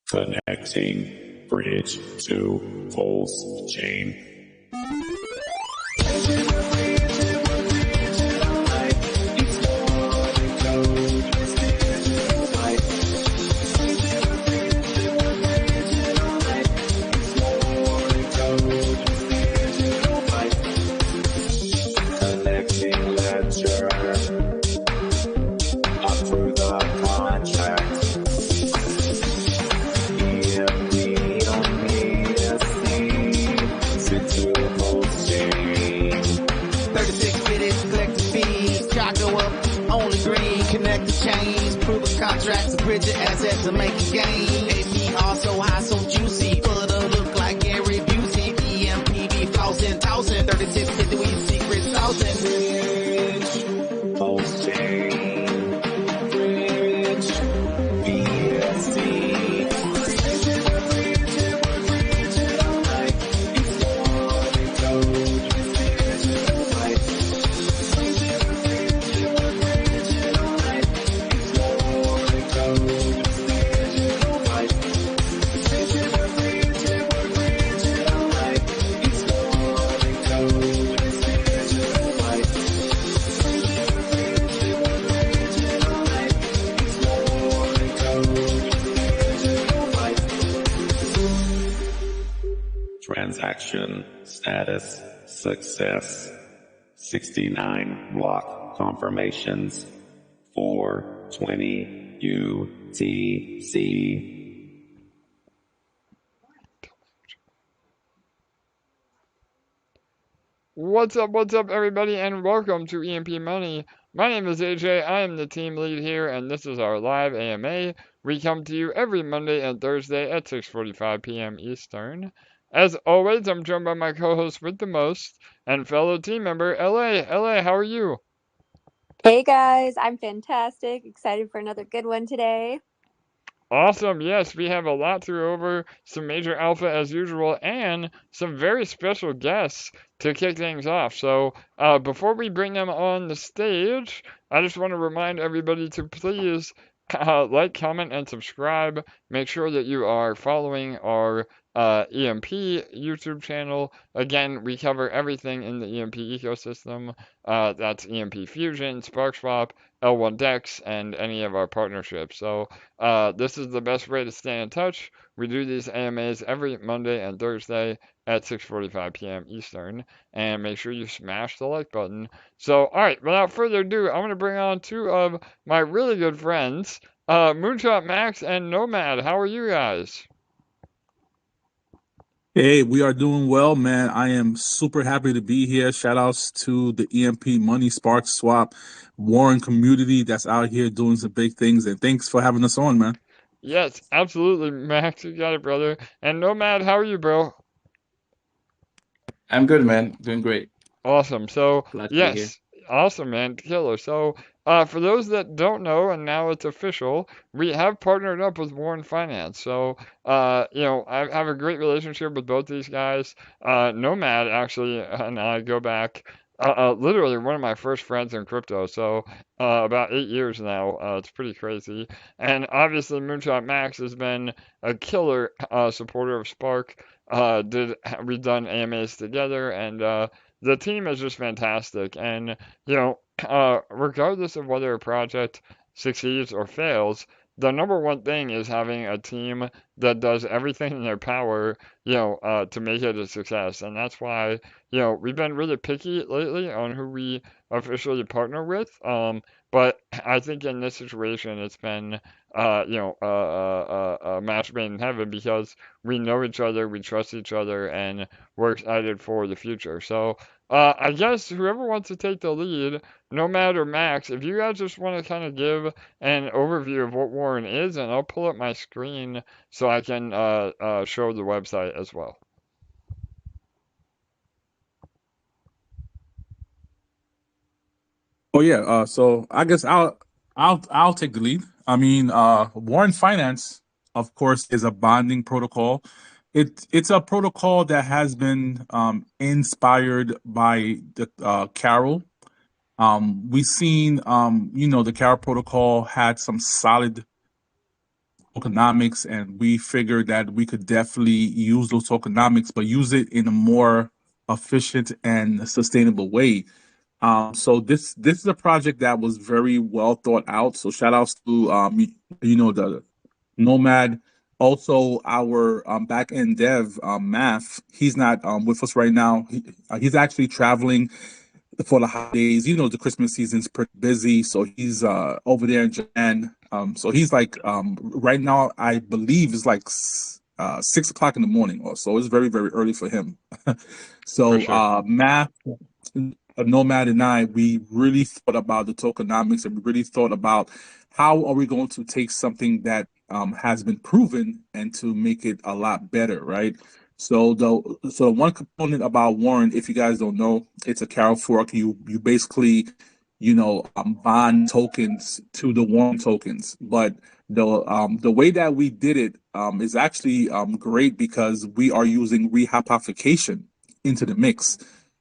Connecting bridge to Pulse chain. Connecting ledger up through the contract. EMP.Money sent to Pulse chain. 36 minutes, collect the fees, chart go up, only green, connect the chains, prove a contracts, bridge your assets to make a gain. APR so high, so juicy, full of look like Gary Busey, EMP be flossing, tossing, 3650 we secret saucing. Bridge, Pulse chain, bridge, BSC. Transaction status success. 69 block confirmations. 420 UTC. What's up, everybody, and welcome to EMP.Money. My name is AJ, I am the team lead here, and this is our live AMA. We come to you every Monday and Thursday at 6:45 p.m. Eastern. As always, I'm joined by my co-host with the most, and fellow team member, LA. LA, how are you? Hey guys, I'm fantastic. Excited for another good one today. Awesome, yes, we have a lot to go over, some major alpha as usual, and some very special guests to kick things off. So before we bring them on the stage, I just want to remind everybody to please like, comment, and subscribe. Make sure that you are following our EMP YouTube channel. Again, we cover everything in the EMP ecosystem. That's EMP Fusion, Sparkswap, L1 Dex, and any of our partnerships. So this is the best way to stay in touch. We do these AMAs every Monday and Thursday at 6:45 p.m. Eastern, and make sure you smash the like button. So, all right, without further ado, I'm going to bring on two of my really good friends, Moonshot Max and Nomad. How are you guys? Hey, we are doing well, man. I am super happy to be here. Shout outs to the EMP.Money, Sparkswap, Warren community that's out here doing some big things. And thanks for having us on, man. Yes, absolutely, Max. You got it, brother. And Nomad, how are you, bro? I'm good, man. Doing great. Awesome. So, Glad to be here. yes, awesome, man. Killer. So, for those that don't know, and now it's official, we have partnered up with Warren.Finance. So, I have a great relationship with both these guys. Nomad, actually, and I go back, literally one of my first friends in crypto. So, about 8 years now. It's pretty crazy. And obviously, Moonshot Max has been a killer supporter of Spark. We've done AMAs together, and the team is just fantastic. And regardless of whether a project succeeds or fails, the number one thing is having a team that does everything in their power, to make it a success. And that's why, we've been really picky lately on who we officially partner with. But I think in this situation, it's been, a match made in heaven because we know each other, we trust each other, and we're excited for the future. So, I guess whoever wants to take the lead, Nomad or Max, if you guys just want to kind of give an overview of what Warren is, and I'll pull up my screen so I can show the website as well. Oh yeah, so I guess I'll take the lead. I mean, Warren.Finance, of course, is a bonding protocol. It's a protocol that has been inspired by the Carol. We've seen the Carol protocol had some solid tokenomics, and we figured that we could definitely use those tokenomics, but use it in a more efficient and sustainable way. So this is a project that was very well thought out. So shout outs to the Nomad. Also, our back end dev, Math, he's not with us right now. He's actually traveling for the holidays. The Christmas season's pretty busy, so he's over there in Japan. So he's like right now, I believe it's like 6 o'clock in the morning, or so. It's very, very early for him. So For sure. Math, Nomad, and I, we really thought about the tokenomics, and we really thought about how are we going to take something that has been proven and to make it a lot better, right? So one component about Warren, if you guys don't know, it's a Carol fork. You basically, bond tokens to the Warren tokens, but the way that we did it is actually great because we are using rehypothecation into the mix.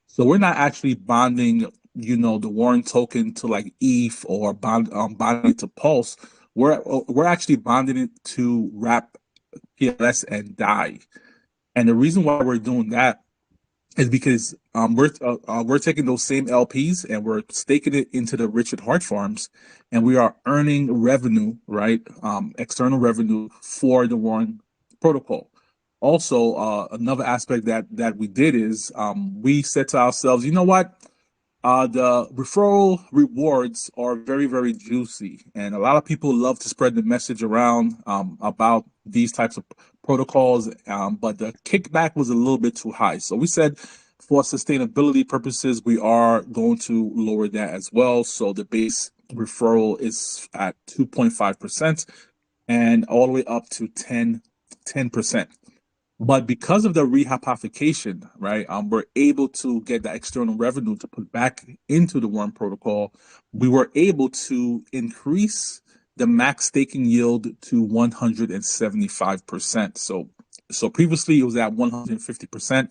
So we're not actually bonding, the Warren token to like ETH or bonding it to Pulse. We're actually bonding it to Wrap, PLS, and DAI. And the reason why we're doing that is because we're taking those same LPs and we're staking it into the Richard Hart farms, and we are earning revenue, right? External revenue for the Warren protocol. Also, another aspect that we did is we said to ourselves, you know what? The referral rewards are very, very juicy, and a lot of people love to spread the message around about these types of protocols, but the kickback was a little bit too high. So we said, for sustainability purposes, we are going to lower that as well. So the base referral is at 2.5% and all the way up to 10%. But because of the rehypothecation, right, we're able to get that external revenue to put back into the Worm protocol. We were able to increase the max staking yield to 175%. So previously it was at 150%.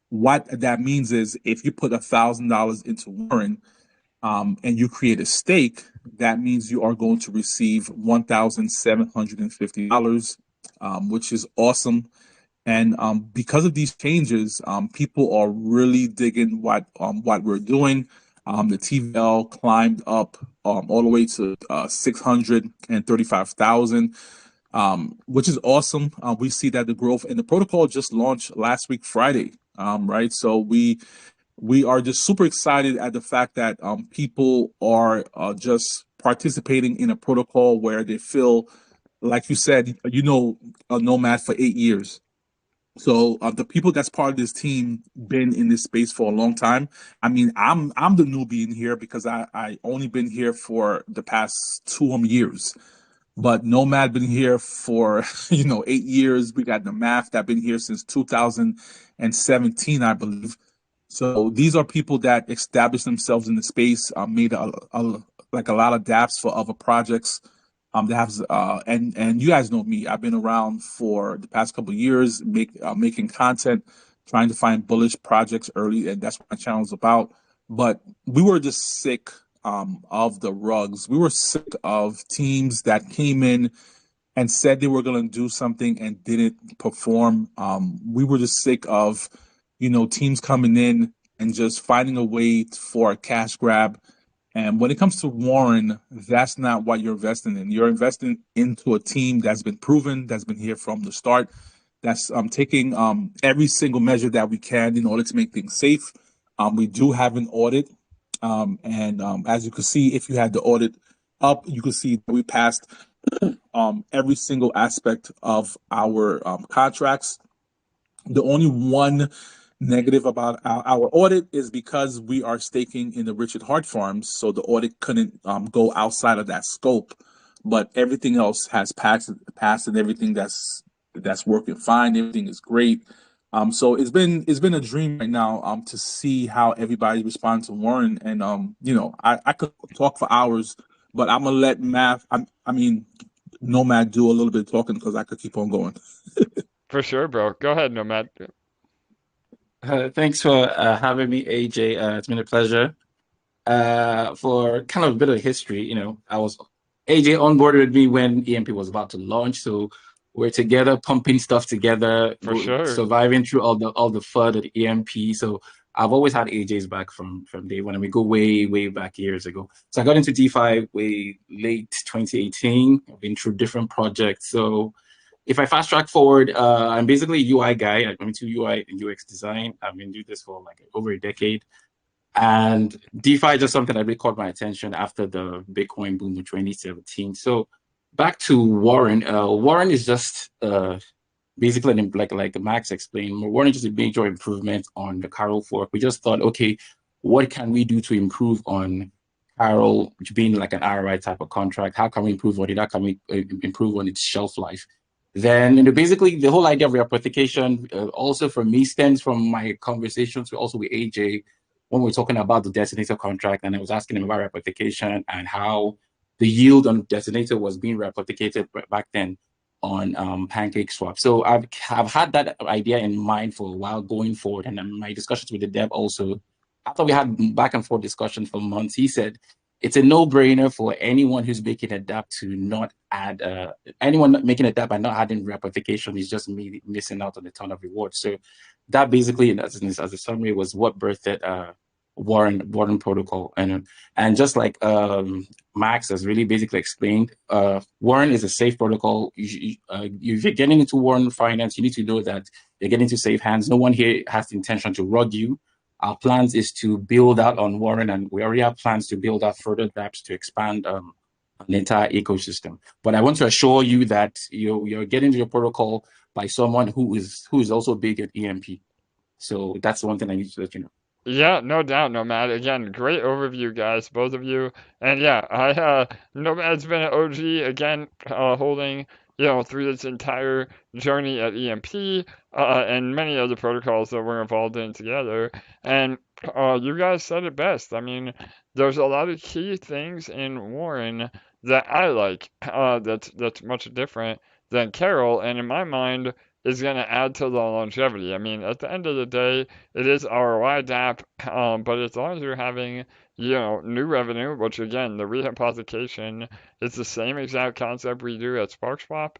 What that means is if you put $1,000 into Warren and you create a stake, that means you are going to receive $1,750, which is awesome. And because of these changes, people are really digging what we're doing. The TVL climbed up all the way to 635,000, which is awesome. We see that the growth and the protocol just launched last week, Friday, right? So we are just super excited at the fact that people are just participating in a protocol where they feel, like you said, a Nomad for 8 years. So the people that's part of this team been in this space for a long time. I mean, I'm the newbie in here because I only been here for the past 2 years. But Nomad been here for 8 years. We got the Math that been here since 2017, I believe. So these are people that established themselves in the space, made a lot of dApps for other projects. That has and you guys know me. I've been around for the past couple of years, making content, trying to find bullish projects early, and that's what my channel is about. But we were just sick of the rugs. We were sick of teams that came in and said they were going to do something and didn't perform. We were just sick of, teams coming in and just finding a way for a cash grab. And when it comes to Warren, that's not what you're investing in. You're investing into a team that's been proven, that's been here from the start, that's taking every single measure that we can in order to make things safe. We do have an audit. And as you can see, if you had the audit up, you can see that we passed every single aspect of our contracts. The only one negative about our audit is because we are staking in the Richard Hart farms, so the audit couldn't go outside of that scope. But everything else has passed, and everything that's working fine. Everything is great. So it's been a dream right now to see how everybody responds to Warren, and I could talk for hours, but I'm gonna let Nomad do a little bit of talking because I could keep on going. For sure, bro. Go ahead, Nomad. Thanks for having me, AJ. It's been a pleasure. For kind of a bit of history, I was AJ onboarded with me when EMP was about to launch, so we're together, pumping stuff together, For sure. surviving through all the FUD at EMP. So I've always had AJ's back from day one, and we go way back years ago. So I got into DeFi way late 2018. I've been through different projects. So if I fast track forward, I'm basically a UI guy. I'm into UI and UX design. I've been doing this for like over a decade. And DeFi is just something that really caught my attention after the Bitcoin boom of 2017. So back to Warren. Warren is just basically, like Max explained, Warren is just a major improvement on the Carol fork. We just thought, okay, what can we do to improve on Carol, which being like an ROI type of contract? How can we improve on it? How can we improve on its shelf life? Then, basically, the whole idea of replication also for me stems from my conversations also with AJ when we were talking about the Detonator contract, and I was asking him about replication and how the yield on Detonator was being replicated back then on PancakeSwap. So I've had that idea in mind for a while going forward, and my discussions with the dev also, after we had back and forth discussions for months, he said it's a no-brainer for anyone who's making a dApp to not add, anyone making a dApp and not adding replication is just missing out on a ton of rewards. So that basically, as a summary, was what birthed Warren protocol. And just like Max has really basically explained, Warren is a safe protocol. If you're getting into Warren.Finance, you need to know that you're getting into safe hands. No one here has the intention to rug you. Our plans is to build out on Warren, and we already have plans to build out further dApps to expand an entire ecosystem. But I want to assure you that you're getting to your protocol by someone who is also big at EMP. So that's one thing I need to let you know. Yeah, no doubt, Nomad. Again, great overview, guys, both of you. And yeah, Nomad's been an OG again, holding, through this entire journey at EMP, and many other protocols that we're involved in together. And you guys said it best. I mean, there's a lot of key things in Warren that I like, that's much different than Carol, and in my mind, is going to add to the longevity. I mean, at the end of the day, it is ROI dApp, but as long as you're having, new revenue, which again, the rehypothecation is the same exact concept we do at Sparkswap,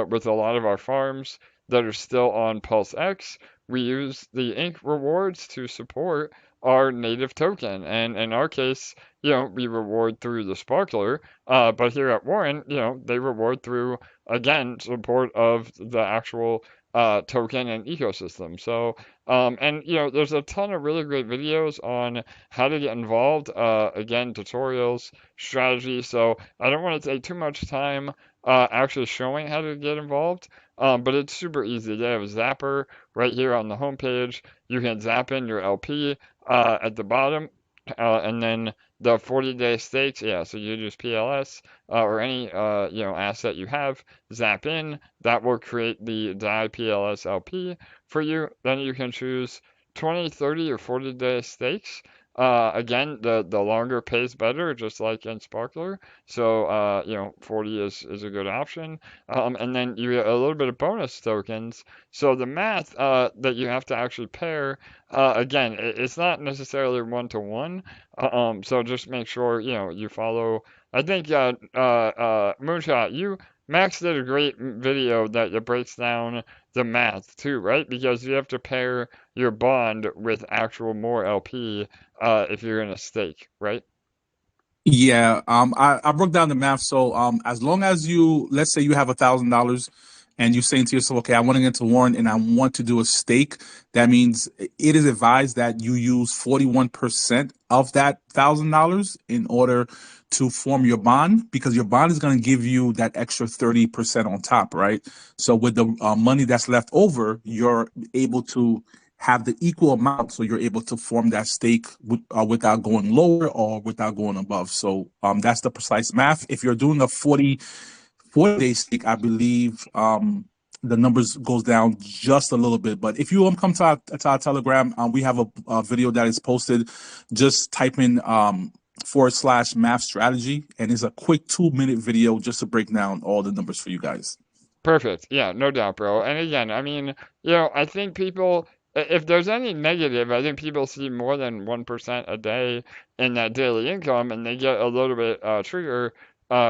with a lot of our farms that are still on PulseX. We use the ink rewards to support our native token, and in our case, we reward through the sparkler, but here at Warren, they reward through, again, support of the actual token and ecosystem. So, and there's a ton of really great videos on how to get involved. Again, tutorials, strategy. So I don't want to take too much time actually showing how to get involved. But it's super easy. They have a Zapper right here on the homepage. You can zap in your LP at the bottom, and then the 40-day stakes, yeah, so you use PLS or any asset you have, zap in, that will create the DAI PLS LP for you. Then you can choose 20, 30, or 40-day stakes. Again, the longer pays better, just like in Sparkler. So 40 is a good option. And then you get a little bit of bonus tokens. So the math that you have to actually pair, again, it's not necessarily one-to-one. So just make sure you follow. I think Moonshot, Max did a great video that breaks down the math too, right? Because you have to pair your bond with actual more LP if you're in a stake, right? Yeah, I broke down the math. So as long as let's say you have $1,000 and you're saying to yourself, okay, I want to get into Warren and I want to do a stake, that means it is advised that you use 41% of that $1,000 in order to form your bond, because your bond is going to give you that extra 30% on top, right? So with the money that's left over, you're able to have the equal amount, so you're able to form that stake without going lower or without going above. So that's the precise math. If you're doing a 40-day stake, I believe the numbers goes down just a little bit. But if you come to our Telegram, we have a video that is posted. Just type in /math strategy, and it's a quick 2-minute video just to break down all the numbers for you guys. Perfect. Yeah, no doubt, bro. And again, I mean, I think people if there's any negative, I think people see more than 1% a day in that daily income, and they get a little bit trigger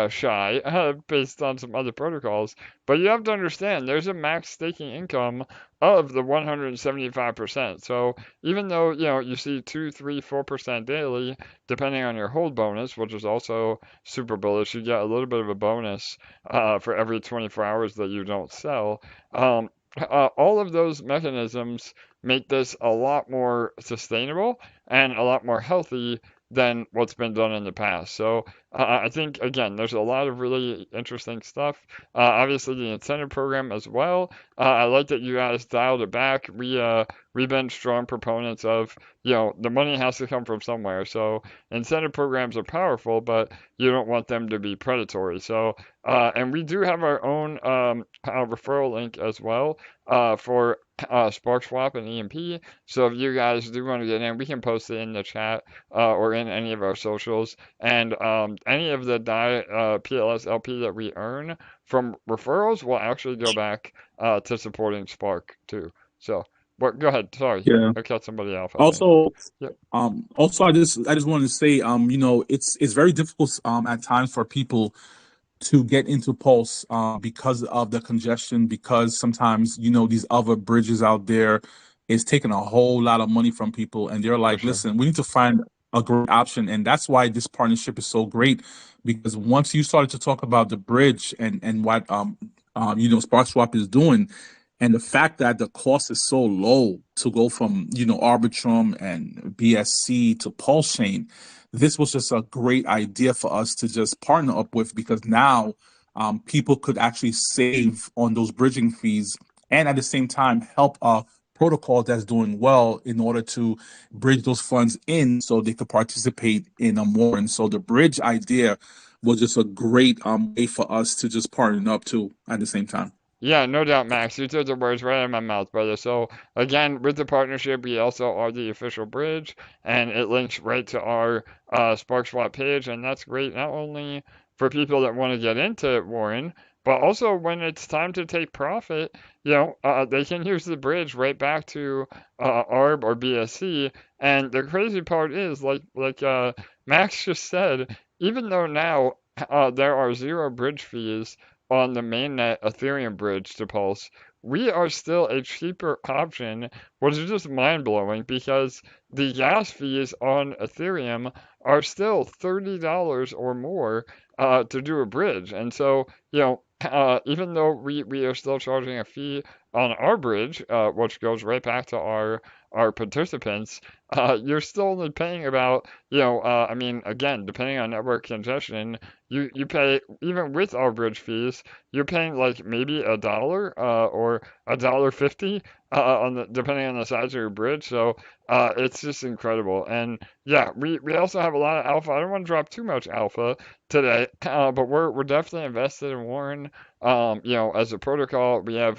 shy based on some other protocols. But you have to understand, there's a max staking income of the 175%. So even though you see 2, 3, 4% daily, depending on your hold bonus, which is also super bullish, you get a little bit of a bonus for every 24 hours that you don't sell. All of those mechanisms make this a lot more sustainable and a lot more healthy than what's been done in the past. So I think again, there's a lot of really interesting stuff. Obviously, the incentive program as well. I like that you guys dialed it back. We've been strong proponents of the money has to come from somewhere. So incentive programs are powerful, but you don't want them to be predatory. So and we do have our own referral link as well for Sparkswap and EMP. So if you guys do want to get in, we can post it in the chat or in any of our socials. And any of the PLS LP that we earn from referrals will actually go back to supporting Spark too. So, but go ahead. Sorry, Yeah. I cut somebody off. Also, Yep. also I just wanted to say, it's very difficult at times for people to get into Pulse because of the congestion, because sometimes these other bridges out there is taking a whole lot of money from people, and they're like, sure. listen, we need to find a great option. And that's why this partnership is so great, because once you started to talk about the bridge and what Sparkswap is doing, and the fact that the cost is so low to go from Arbitrum and BSC to Pulse Chain, this was just a great idea for us to just partner up with, because now people could actually save on those bridging fees and at the same time help a protocol that's doing well in order to bridge those funds in so they could participate in more. And so the bridge idea was just a great way for us to just partner up to at the same time. Yeah, no doubt, Max. You took the words right out of my mouth, brother. So, again, with the partnership, we also are the official bridge, and it links right to our Sparkswap page, and that's great not only for people that want to get into Warren, but also when it's time to take profit, they can use the bridge right back to ARB or BSC. And the crazy part is, like Max just said, even though now there are zero bridge fees on the mainnet Ethereum bridge to Pulse, we are still a cheaper option, which is just mind blowing because the gas fees on Ethereum are still $30 or more to do a bridge. And so, even though we are still charging a fee on our bridge, which goes right back to our participants, you're still only paying about, I mean, again, depending on network congestion, you pay, even with our bridge fees, you're paying like maybe $1 or $1.50 depending on the size of your bridge. So it's just incredible. And yeah, we also have a lot of alpha. I don't want to drop too much alpha today, but we're definitely invested in Warren. As a protocol, we have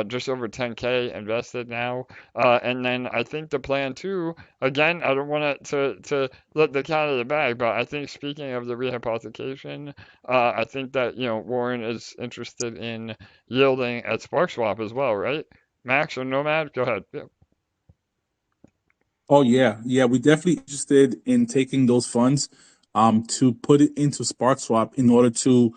just over 10K invested now. And then I think the plan too, again, I don't want it to let the cat out of the bag, but I think speaking of the rehypothecation, I think that, Warren is interested in yielding at Sparkswap as well, right? Max or Nomad? Go ahead. Yeah. Oh yeah, we're definitely interested in taking those funds to put it into SparkSwap in order to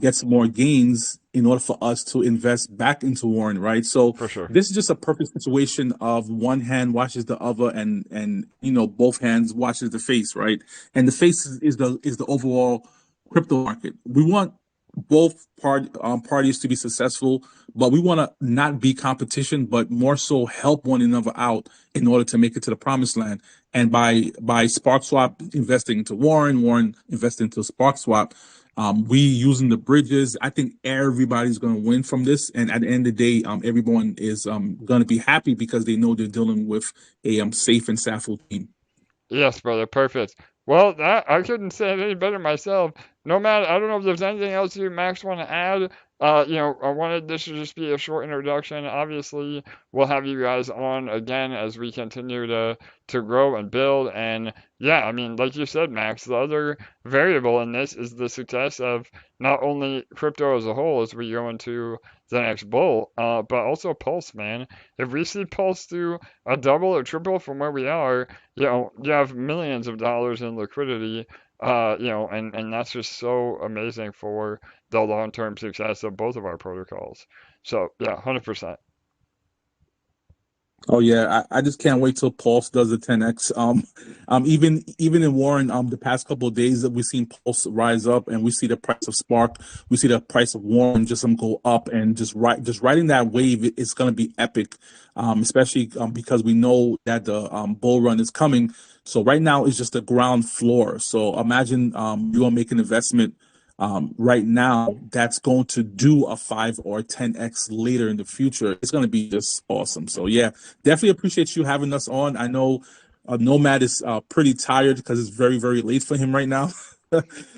get some more gains in order for us to invest back into Warren, right? So For sure. this is just a perfect situation of one hand washes the other, and both hands washes the face, right? And the face is the overall crypto market. We want both parties to be successful, but we want to not be competition, but more so help one another out in order to make it to the promised land. And by SparkSwap investing into Warren investing into SparkSwap, we using the bridges, I think everybody's going to win from this. And at the end of the day, everyone is going to be happy because they know they're dealing with a safe and SAFL team. Yes, brother. Perfect. Well, that I couldn't say it any better myself. Nomad, I don't know if there's anything else you, Max, want to add I wanted this to just be a short introduction. Obviously, we'll have you guys on again as we continue to grow and build. And yeah, I mean, like you said, Max, the other variable in this is the success of not only crypto as a whole as we go into the next bull, but also Pulse, man. If we see Pulse do a double or triple from where we are, you have millions of dollars in liquidity. And that's just so amazing for the long-term success of both of our protocols. So yeah, 100%. Oh yeah, I just can't wait till Pulse does the 10x. Even in Warren, the past couple of days that we've seen Pulse rise up, and we see the price of Spark, we see the price of Warren just go up, and just riding that wave is going to be epic. Especially because we know that the bull run is coming. So right now is just the ground floor. So imagine you want to make an investment right now that's going to do a 5 or 10x later in the future. It's going to be just awesome. So yeah, definitely appreciate you having us on. I know Nomad is pretty tired because it's very, very late for him right now.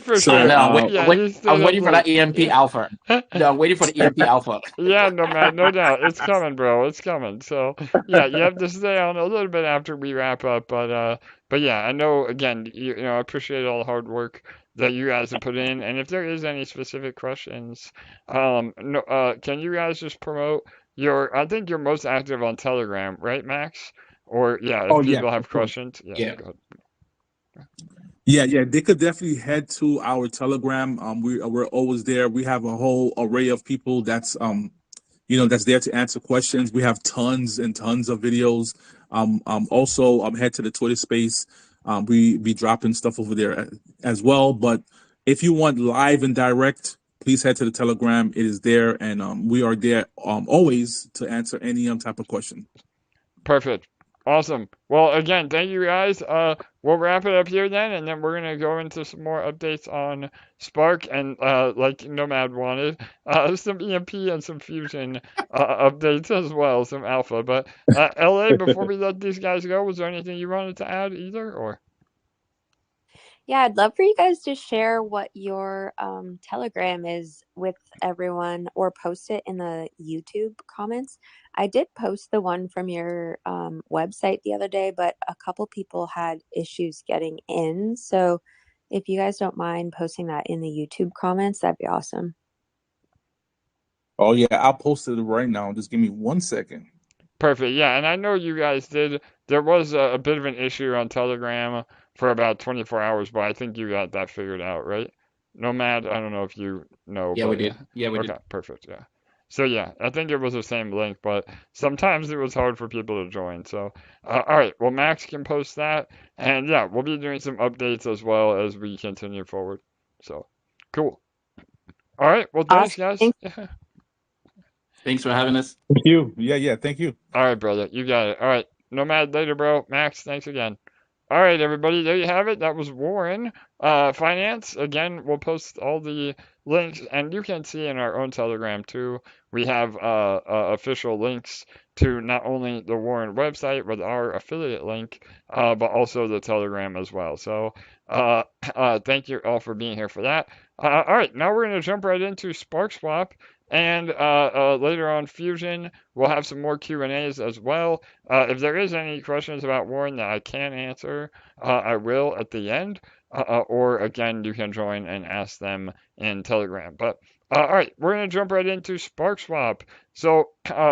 For So, sure. I'm waiting for that EMP alpha. No, I'm waiting for the EMP alpha. Yeah, no doubt. It's coming, bro. It's coming. So yeah, you have to stay on a little bit after we wrap up, but yeah, I know again, I appreciate all the hard work that you guys have put in. And if there is any specific questions, no, can you guys just promote I think you're most active on Telegram, right, Max? Or yeah, if oh yeah, people have questions, Yeah. go ahead. Yeah, they could definitely head to our Telegram. We're always there. We have a whole array of people that's that's there to answer questions. We have tons and tons of videos. Also, head to the Twitter space. We be dropping stuff over there as well. But if you want live and direct, please head to the Telegram. It is there, and we are there always to answer any type of question. Perfect. Awesome. Well, again, thank you guys. We'll wrap it up here then, and then we're gonna go into some more updates on Spark and like Nomad wanted, some EMP and some Fusion updates as well, some alpha. But LA, before we let these guys go, was there anything you wanted to add either, or? Yeah, I'd love for you guys to share what your Telegram is with everyone, or post it in the YouTube comments. I did post the one from your website the other day, but a couple people had issues getting in. So if you guys don't mind posting that in the YouTube comments, that'd be awesome. Oh yeah, I'll post it right now. Just give me 1 second. Perfect. Yeah, and I know you guys did. There was a bit of an issue on Telegram for about 24 hours, but I think you got that figured out, right? Nomad, I don't know if you know, Yeah, but we did. Yeah, we okay, did. perfect. Yeah. So yeah, I think it was the same link, but sometimes it was hard for people to join. So, all right. Well, Max can post that, and yeah, we'll be doing some updates as well as we continue forward. So, cool. All right. Well, thanks, Awesome. guys. Thanks for having us. Thank you. Yeah. Thank you. All right, brother. You got it. All right. Nomad later, bro. Max, thanks again. All right, everybody. There you have it. That was Warren Finance. Again, we'll post all the links, and you can see in our own Telegram too. We have official links to not only the Warren website with our affiliate link, but also the Telegram as well. So thank you all for being here for that. All right, now we're going to jump right into Sparkswap. And later on, Fusion, we'll have some more Q&As as well. If there is any questions about Warren that I can answer, I will at the end. Or again, you can join and ask them in Telegram. But all right, we're gonna jump right into Sparkswap. So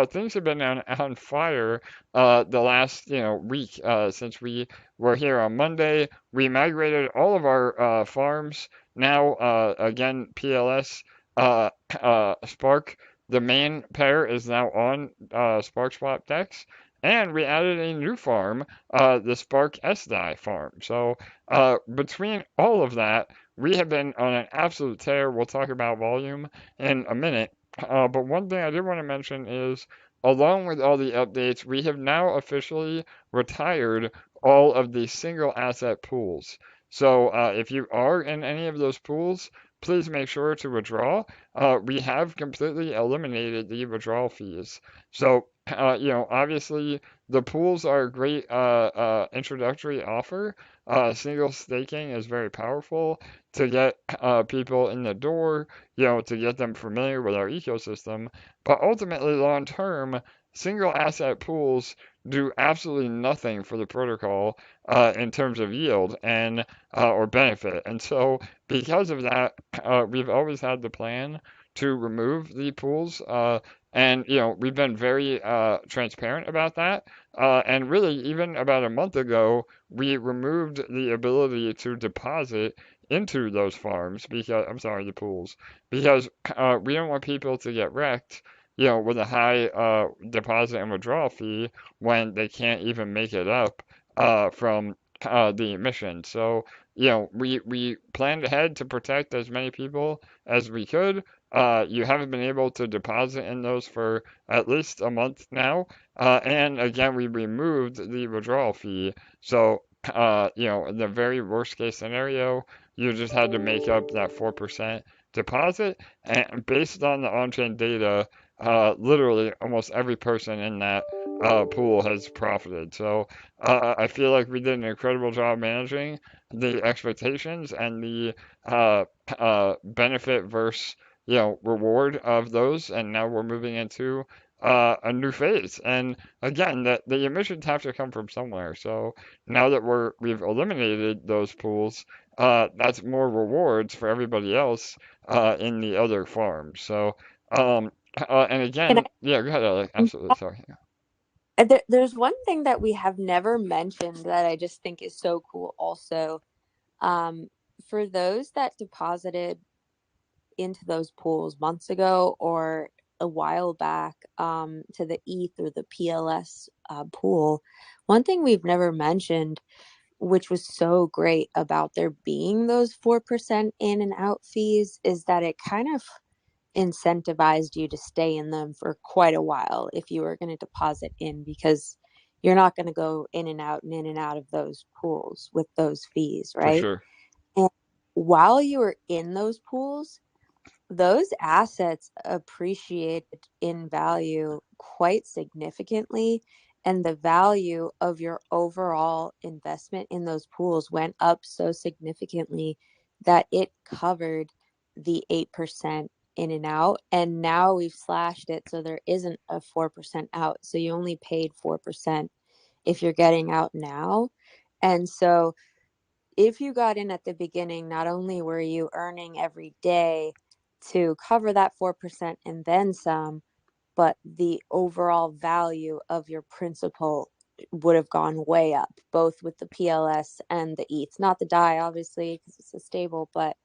things have been on fire the last week since we were here on Monday. We migrated all of our farms now. Again, PLS. Spark, the main pair is now on Sparkswap DEX, and we added a new farm, the Spark SDI farm. So between all of that, we have been on an absolute tear. We'll talk about volume in a minute. But one thing I did want to mention is, along with all the updates, we have now officially retired all of the single asset pools. So if you are in any of those pools, please make sure to withdraw. We have completely eliminated the withdrawal fees. So obviously the pools are a great introductory offer. Single staking is very powerful to get people in the door, to get them familiar with our ecosystem. But ultimately, long term, single asset pools do absolutely nothing for the protocol in terms of yield and or benefit. And so, because of that, we've always had the plan to remove the pools. And we've been very transparent about that. And really, even about a month ago, we removed the ability to deposit into those farms because I'm sorry, the pools, because we don't want people to get wrecked, with a high deposit and withdrawal fee when they can't even make it up from the emission. So, we planned ahead to protect as many people as we could. You haven't been able to deposit in those for at least a month now. And again, we removed the withdrawal fee. So, in the very worst case scenario, you just had to make up that 4% deposit. And based on the on-chain data, literally almost every person in that pool has profited. So I feel like we did an incredible job managing the expectations and the benefit versus reward of those, and now we're moving into a new phase. And again, the emissions have to come from somewhere. So now that we've eliminated those pools, that's more rewards for everybody else in the other farms. So and Can again, yeah, go ahead, Alec. Absolutely, sorry. There's one thing that we have never mentioned that I just think is so cool also. For those that deposited into those pools months ago or a while back to the ETH or the PLS pool, one thing we've never mentioned, which was so great about there being those 4% in and out fees, is that it kind of incentivized you to stay in them for quite a while if you were going to deposit in, because you're not going to go in and out and in and out of those pools with those fees, For right? sure. And while you were in those pools, those assets appreciated in value quite significantly, and the value of your overall investment in those pools went up so significantly that it covered the 8% in and out. And now we've slashed it so there isn't a 4% out. So you only paid 4% if you're getting out now. And so if you got in at the beginning, not only were you earning every day to cover that 4% and then some, but the overall value of your principal would have gone way up, both with the PLS and the ETH. Not the DAI, obviously, because it's a stable, but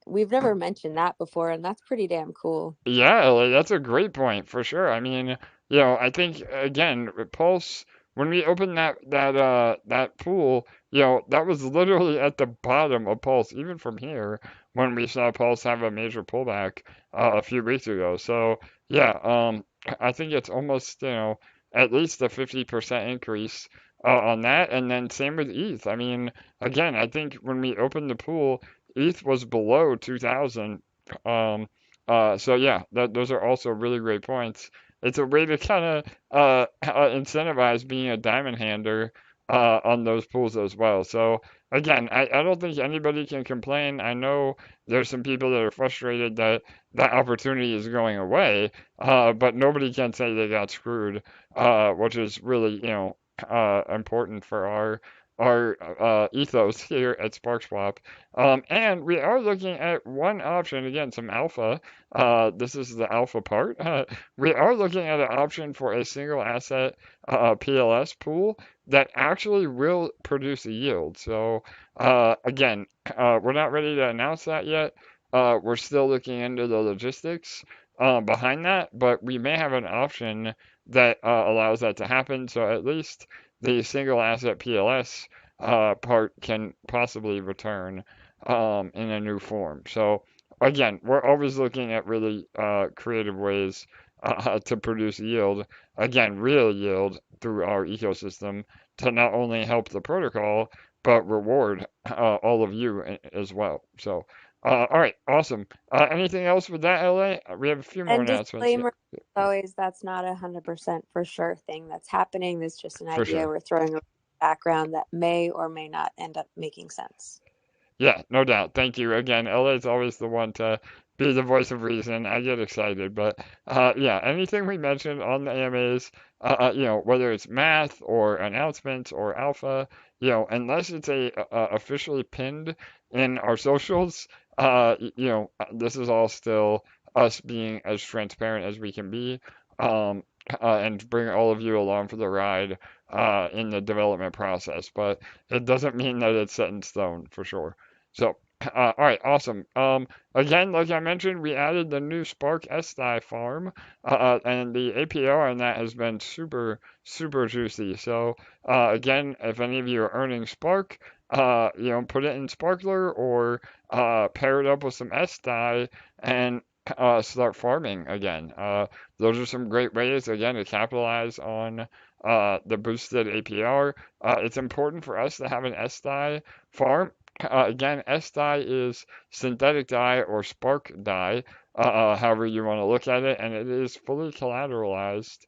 we've never mentioned that before, and that's pretty damn cool. Yeah, like, that's a great point for sure. I mean, I think again, with Pulse, when we opened that pool, that was literally at the bottom of Pulse, even from here, when we saw Pulse have a major pullback a few weeks ago. So yeah, I think it's almost, at least a 50% increase on that, and then same with ETH. I mean, again, I think when we opened the pool, ETH was below 2,000. So yeah, those are also really great points. It's a way to kind of incentivize being a diamond hander on those pools as well. So again, I don't think anybody can complain. I know there's some people that are frustrated that that opportunity is going away, but nobody can say they got screwed, which is really, important for our ethos here at Sparkswap. And we are looking at one option, again, some alpha. This is the alpha part. We are looking at an option for a single asset PLS pool that actually will produce a yield. So, again, we're not ready to announce that yet. We're still looking into the logistics behind that, but we may have an option that allows that to happen. So at least the single asset PLS part can possibly return in a new form. So again, we're always looking at really creative ways to produce yield. Again, real yield through our ecosystem to not only help the protocol but reward all of you as well. So All right, awesome. Anything else with that, LA? We have a few more And announcements. disclaimer, as always, that's not 100% for sure thing that's happening. That's just an For idea sure. we're throwing a background that may or may not end up making sense. Yeah, no doubt. Thank you again. LA is always the one to be the voice of reason. I get excited, but yeah, anything we mentioned on the AMAs, whether it's math or announcements or alpha, unless it's officially pinned in our socials, this is all still us being as transparent as we can be, and bring all of you along for the ride in the development process. But it doesn't mean that it's set in stone for sure. So, all right, awesome. Again, like I mentioned, we added the new Spark SDI farm, and the APR on that has been super, super juicy. So, again, if any of you are earning Spark, put it in Sparkler or pair it up with some SDI and start farming again. Those are some great ways, again, to capitalize on the boosted APR. It's important for us to have an SDI farm. Again, SDI is synthetic dye or spark dye, however you want to look at it, and it is fully collateralized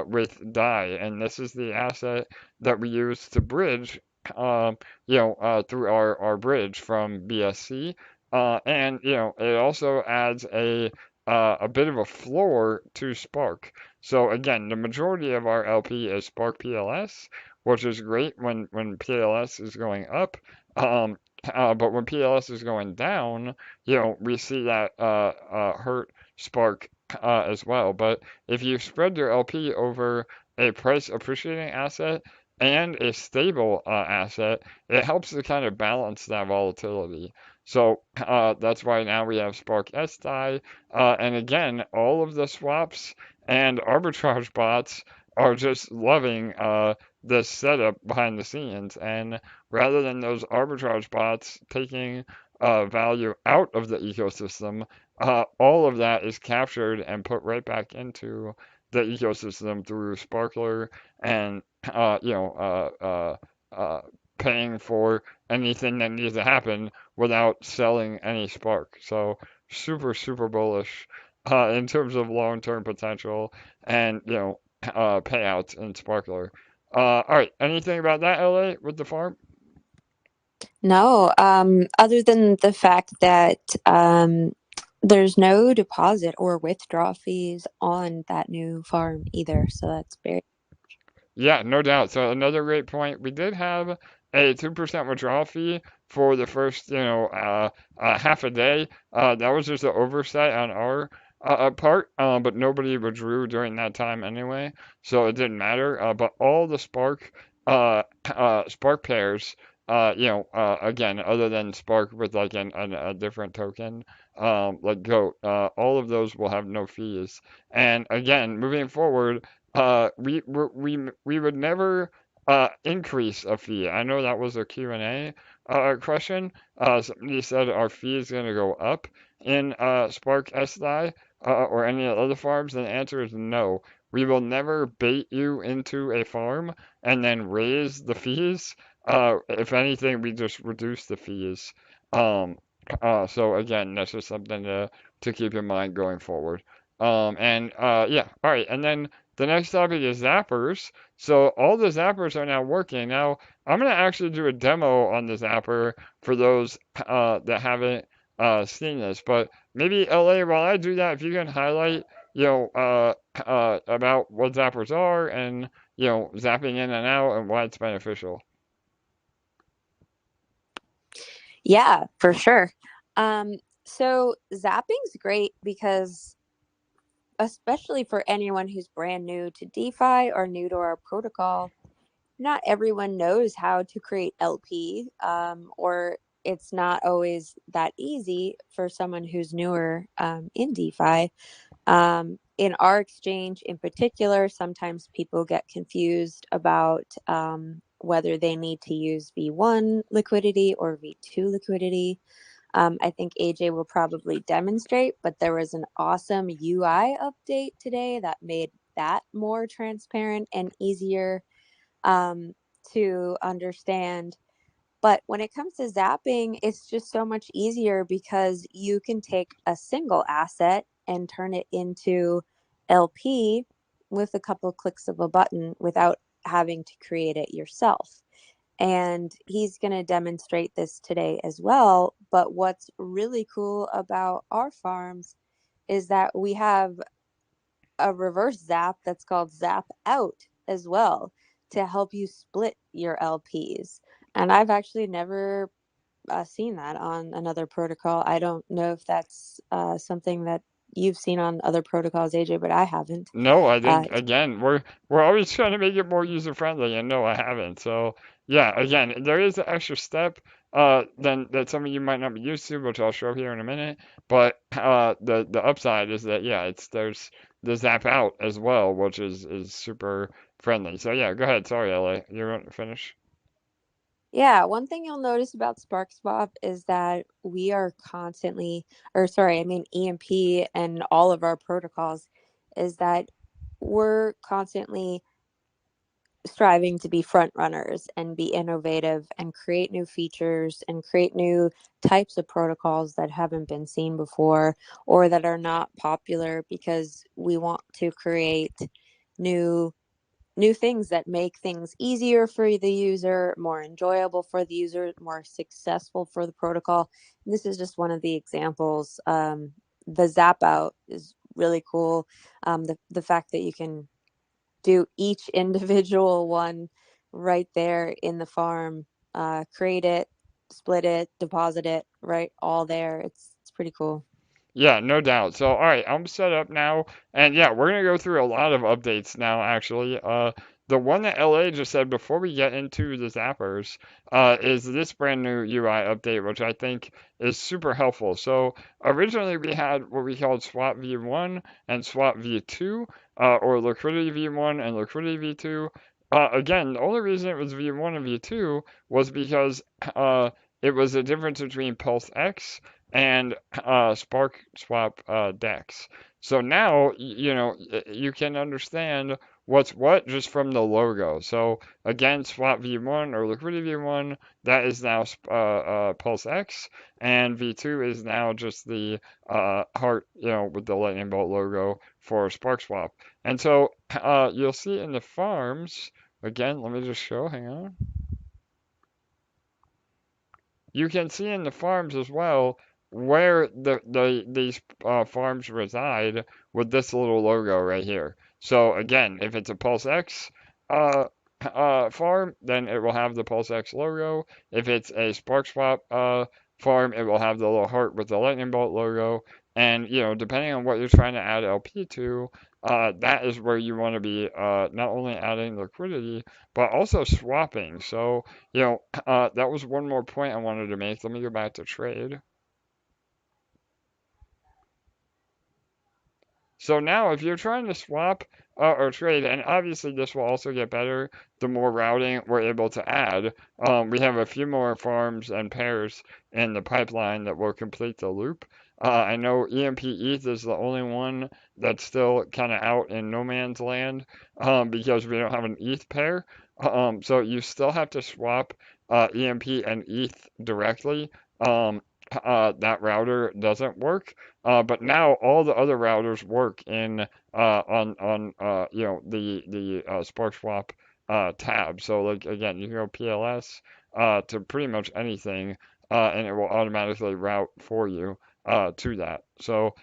with dye, and this is the asset that we use to bridge, through our bridge from BSC, and it also adds a bit of a floor to Spark. So again, the majority of our LP is Spark PLS, which is great when PLS is going up. Um, but when PLS is going down, we see that hurt Spark as well. But if you spread your LP over a price appreciating asset and a stable asset, it helps to kind of balance that volatility. So that's why now we have Spark SDI. And again, all of the swaps and arbitrage bots are just loving this setup behind the scenes. And rather than those arbitrage bots taking value out of the ecosystem, all of that is captured and put right back into the ecosystem through Sparkler and paying for anything that needs to happen without selling any Spark. So super super bullish in terms of long-term potential and payouts in Sparkler. All right, anything about that, LA, with the farm? No, other than the fact that there's no deposit or withdrawal fees on that new farm either. So that's very Yeah, no doubt. So another great point. We did have a 2% withdrawal fee for the first, half a day. That was just an oversight on our part, but nobody withdrew during that time anyway, so it didn't matter. But all the Spark pairs, again, other than Spark with like a different token, like Goat, all of those will have no fees. And again, moving forward, we would never increase a fee. I know that was a Q&A question. Somebody said our fee is going to go up in Spark SDI or any of the other farms, and the answer is no. We will never bait you into a farm and then raise the fees. If anything, we just reduce the fees. Um, so again, that's just something to keep in mind going forward. Yeah, all right, and then the next topic is Zappers. So all the Zappers are now working. Now I'm gonna actually do a demo on the Zapper for those that haven't seen this. But maybe LA, while I do that, if you can highlight, about what Zappers are and zapping in and out and why it's beneficial. Yeah, for sure. So zapping's great because especially for anyone who's brand new to DeFi or new to our protocol, not everyone knows how to create LP, or it's not always that easy for someone who's newer in DeFi. In our exchange in particular, sometimes people get confused about whether they need to use V1 liquidity or V2 liquidity. I think AJ will probably demonstrate, but there was an awesome UI update today that made that more transparent and easier to understand. But when it comes to zapping, it's just so much easier because you can take a single asset and turn it into LP with a couple of clicks of a button without having to create it yourself. And he's going to demonstrate this today as well. But what's really cool about our farms is that we have a reverse zap that's called Zap-Out as well to help you split your LPs. And I've actually never seen that on another protocol. I don't know if that's something that you've seen on other protocols, AJ, but I haven't. No, I think again we're always trying to make it more user friendly, and no, I haven't. So yeah, again, there is an extra step than that some of you might not be used to, which I'll show here in a minute. But the upside is that yeah, there's the zap out as well, which is super friendly. So yeah, go ahead. Sorry, LA, you want to finish? Yeah, one thing you'll notice about Sparkswap is that we are constantly, or sorry, I mean EMP and all of our protocols, is that we're constantly striving to be front runners and be innovative and create new features and create new types of protocols that haven't been seen before or that are not popular because we want to create new things that make things easier for the user, more enjoyable for the user, more successful for the protocol. And this is just one of the examples. The Zap-Out is really cool. The fact that you can do each individual one right there in the farm, create it, split it, deposit it, right, all there. It's pretty cool. Yeah, no doubt. So, all right, I'm set up now, and yeah, we're gonna go through a lot of updates now. Actually, the one that LA just said before we get into the zappers, is this brand new UI update, which I think is super helpful. So, originally we had what we called Swap V1 and Swap V2, or Liquidity V1 and Liquidity V2. Again, the only reason it was V1 and V2 was because it was the difference between PulseX and Sparkswap DEX. So now, you can understand what's what just from the logo. So again, Swap V1 or Liquidity V1, that is now PulseX, and V2 is now just the heart, with the lightning bolt logo for Sparkswap. And so you'll see in the farms, again, let me just show, hang on. You can see in the farms as well where these farms reside with this little logo right here. So again, if it's a PulseX farm, then it will have the PulseX logo. If it's a Sparkswap farm, it will have the little heart with the lightning bolt logo. And depending on what you're trying to add LP to, that is where you want to be not only adding liquidity but also swapping. So that was one more point I wanted to make. Let me go back to trade. So now if you're trying to swap or trade, and obviously this will also get better the more routing we're able to add. We have a few more farms and pairs in the pipeline that will complete the loop. I know EMP ETH is the only one that's still kind of out in no man's land because we don't have an ETH pair. So you still have to swap EMP and ETH directly. That router doesn't work. But now all the other routers work in on the Sparkswap tab. So like again, you can go PLS to pretty much anything, and it will automatically route for you to that. So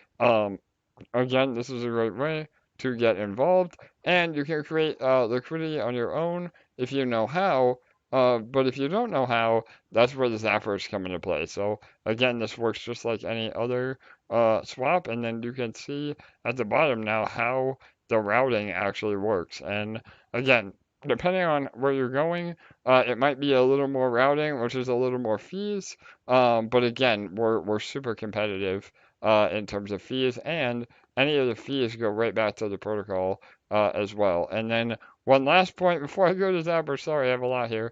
again, this is a great way to get involved, and you can create liquidity on your own if you know how. But if you don't know how, that's where the zappers come into play. So again, this works just like any other swap, and then you can see at the bottom now how the routing actually works. And again, depending on where you're going, it might be a little more routing, which is a little more fees. But again, we're super competitive in terms of fees, and any of the fees go right back to the protocol as well. And then one last point before I go to Zapper, sorry, I have a lot here.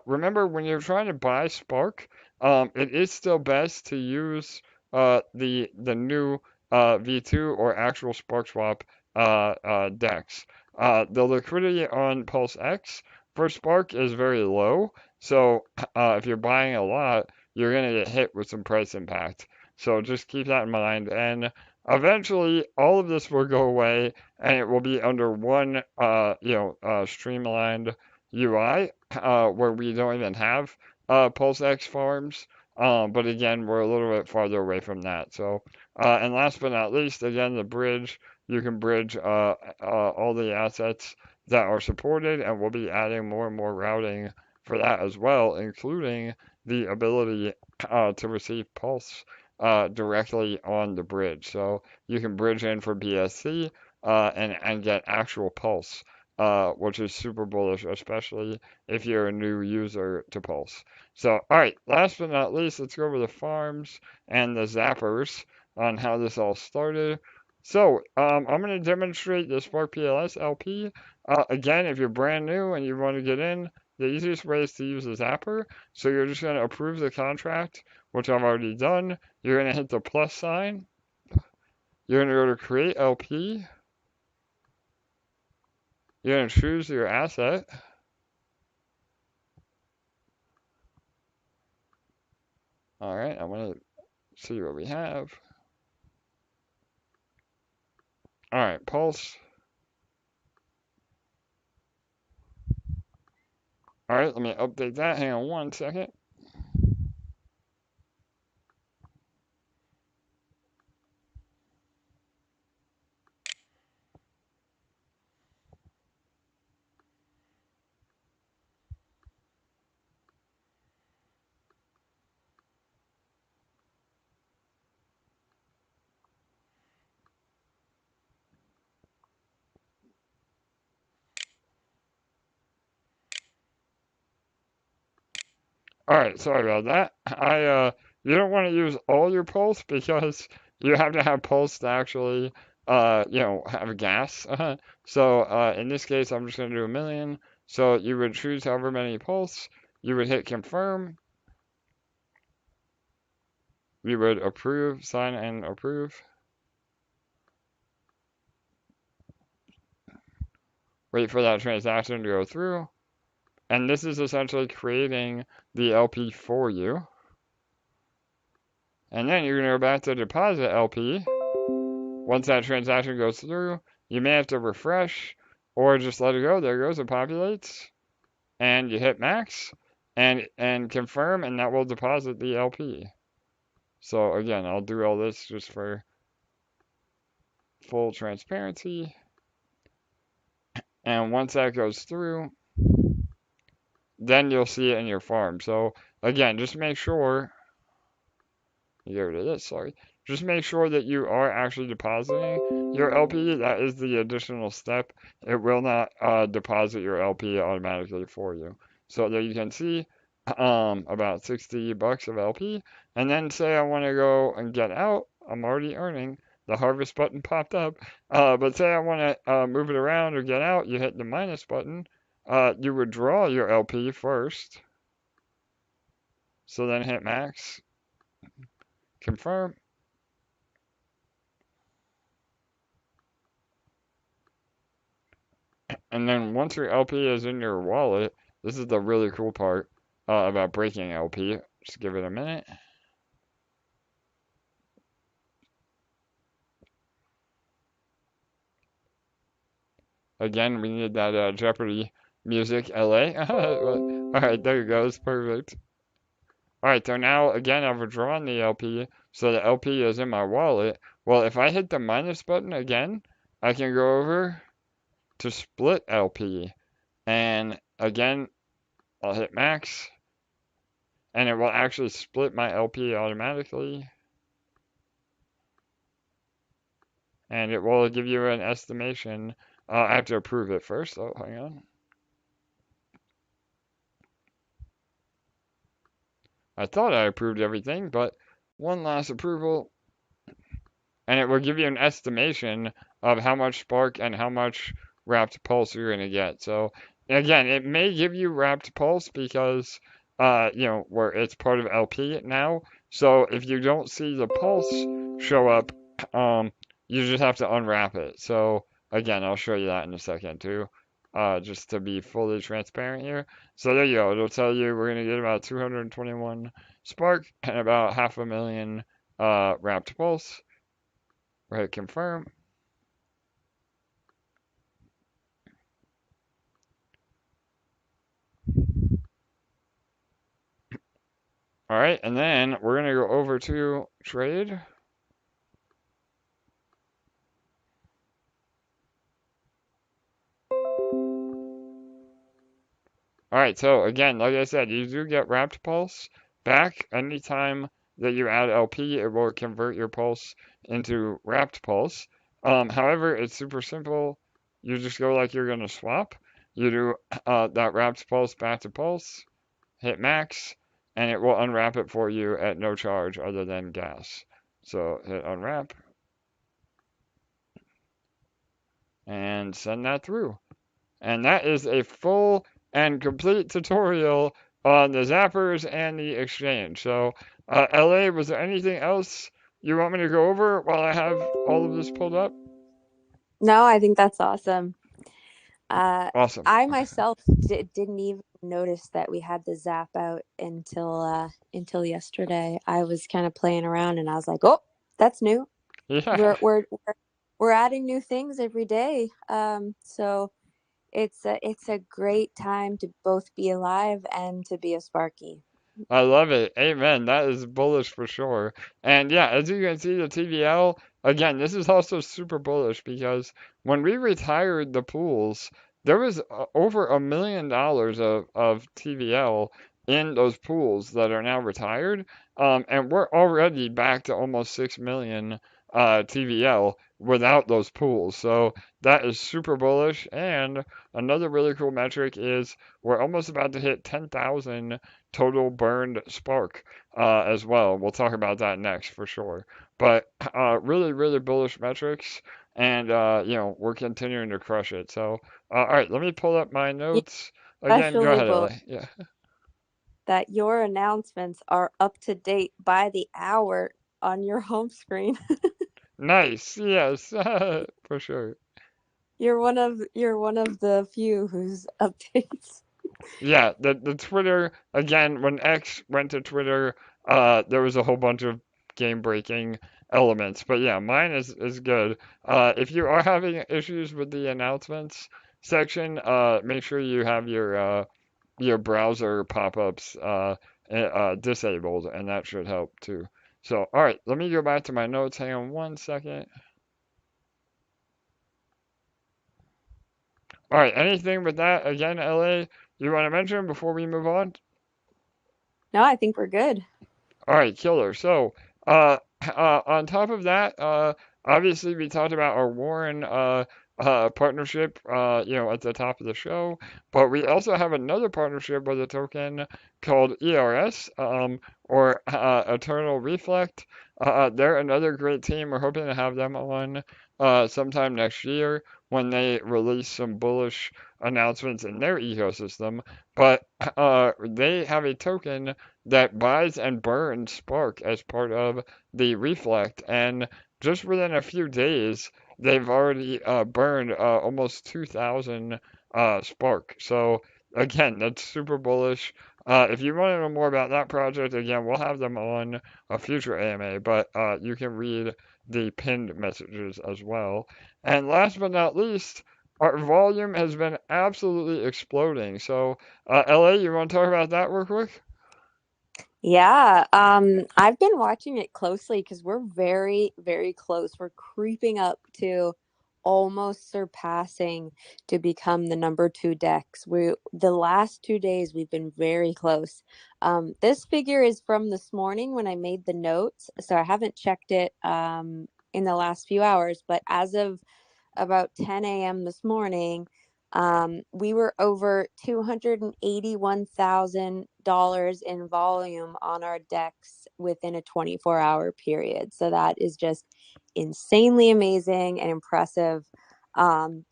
Remember, when you're trying to buy Spark, it is still best to use the new V2 or actual Sparkswap DEX. The liquidity on PulseX for Spark is very low. So if you're buying a lot, you're going to get hit with some price impact. So just keep that in mind. And eventually, all of this will go away, and it will be under one, streamlined UI where we don't even have PulseX farms. But again, we're a little bit farther away from that. So, and last but not least, again, the bridge. You can bridge all the assets that are supported, and we'll be adding more and more routing for that as well, including the ability to receive Pulse directly on the bridge. So you can bridge in for BSC and get actual Pulse, which is super bullish, especially if you're a new user to Pulse. So, all right, last but not least, let's go over the farms and the zappers on how this all started. So, I'm going to demonstrate the Spark PLS LP. Again, if you're brand new and you want to get in, the easiest way is to use a zapper. So you're just going to approve the contract, which I've already done. You're going to hit the plus sign. You're going to go to create LP. You're going to choose your asset. All right, I want to see what we have. All right, Pulse. All right, let me update that. Hang on one second. All right, sorry about that. You don't want to use all your Pulse because you have to have Pulse to actually, have gas. So in this case, I'm just going to do 1 million. So you would choose however many Pulse. You would hit confirm. You would approve, sign and approve. Wait for that transaction to go through. And this is essentially creating the LP for you. And then you're going to go back to deposit LP. Once that transaction goes through, you may have to refresh or just let it go. There it goes, it populates. And you hit max and confirm, and that will deposit the LP. So again, I'll do all this just for full transparency. And once that goes through, then you'll see it in your farm. So again, just make sure, get rid of this, sorry. Just make sure that you are actually depositing your LP. That is the additional step. It will not deposit your LP automatically for you. So there you can see about $60 of LP. And then say I want to go and get out. I'm already earning. The harvest button popped up. But say I want to move it around or get out. You hit the minus button. You withdraw your LP first. So then hit max. Confirm. And then once your LP is in your wallet, this is the really cool part about breaking LP. Just give it a minute. Again, we need that Jeopardy music, LA. All right, there it goes. Perfect. All right, so now, again, I've withdrawn the LP, so the LP is in my wallet. Well, if I hit the minus button again, I can go over to split LP. And again, I'll hit max. And it will actually split my LP automatically. And it will give you an estimation. I have to approve it first. Oh, hang on. I thought I approved everything, but one last approval. And it will give you an estimation of how much Spark and how much wrapped Pulse you're going to get. So, again, it may give you wrapped Pulse because, where it's part of LP now. So, if you don't see the Pulse show up, you just have to unwrap it. So, again, I'll show you that in a second too. just to be fully transparent here. So there you go. It'll tell you we're going to get about 221 Spark and about 500,000 wrapped pulse. We'll hit confirm. All right, and then we're going to go over to trade. All right, so again, like I said, you do get wrapped pulse back anytime that you add LP. It will convert your pulse into wrapped pulse. However, it's super simple. You just go like you're gonna swap. You do that wrapped pulse back to pulse, hit max, and it will unwrap it for you at no charge other than gas. So hit unwrap and send that through. And that is a full and complete tutorial on the Zappers and the exchange. So, LA, was there anything else you want me to go over while I have all of this pulled up? No, I think that's awesome. Awesome. I myself didn't even notice that we had the Zap-Out until yesterday. I was kind of playing around and I was like, "Oh, that's new." Yeah. We're adding new things every day. So it's a great time to both be alive and to be a Sparky. I love it. Amen. That is bullish for sure. And yeah, as you can see, the TVL, again, this is also super bullish because when we retired the pools, there was over $1 million of TVL in those pools that are now retired. And we're already back to almost 6 million TVL without those pools. So that is super bullish. And another really cool metric is we're almost about to hit 10,000 total burned spark as well. We'll talk about that next for sure. But really, really bullish metrics, and we're continuing to crush it. So, all right, let me pull up my notes again. Go Especially ahead, bullish Ellie. Yeah. that your announcements are up to date by the hour on your home screen. Nice. Yes, for sure. You're one of the few whose updates. Yeah, the Twitter again. When X went to Twitter, there was a whole bunch of game breaking elements. But yeah, mine is good. If you are having issues with the announcements section, make sure you have your browser pop-ups disabled, and that should help too. So, all right, let me go back to my notes. Hang on one second. All right, anything with that again, LA? You want to mention before we move on? No, I think we're good. All right, killer. So, on top of that, obviously we talked about our Warren partnership, at the top of the show, but we also have another partnership with a token called ERS, or Eternal Reflect. They're another great team. We're hoping to have them on sometime next year when they release some bullish announcements in their ecosystem. But they have a token that buys and burns Spark as part of the Reflect, and just within a few days, they've already burned almost 2,000 Spark. So again, that's super bullish. If you want to know more about that project, again, we'll have them on a future AMA, but you can read the pinned messages as well. And last but not least, our volume has been absolutely exploding. So, LA, you want to talk about that real quick? Yeah, I've been watching it closely because we're very, very close. We're creeping up to almost surpassing to become the number 2 DEX. The last 2 days we've been very close. This figure is from this morning when I made the notes, so I haven't checked it in the last few hours, but as of about 10 a.m. this morning, we were over $281,000 in volume on our DEX within a 24-hour period. So that is just insanely amazing and impressive. And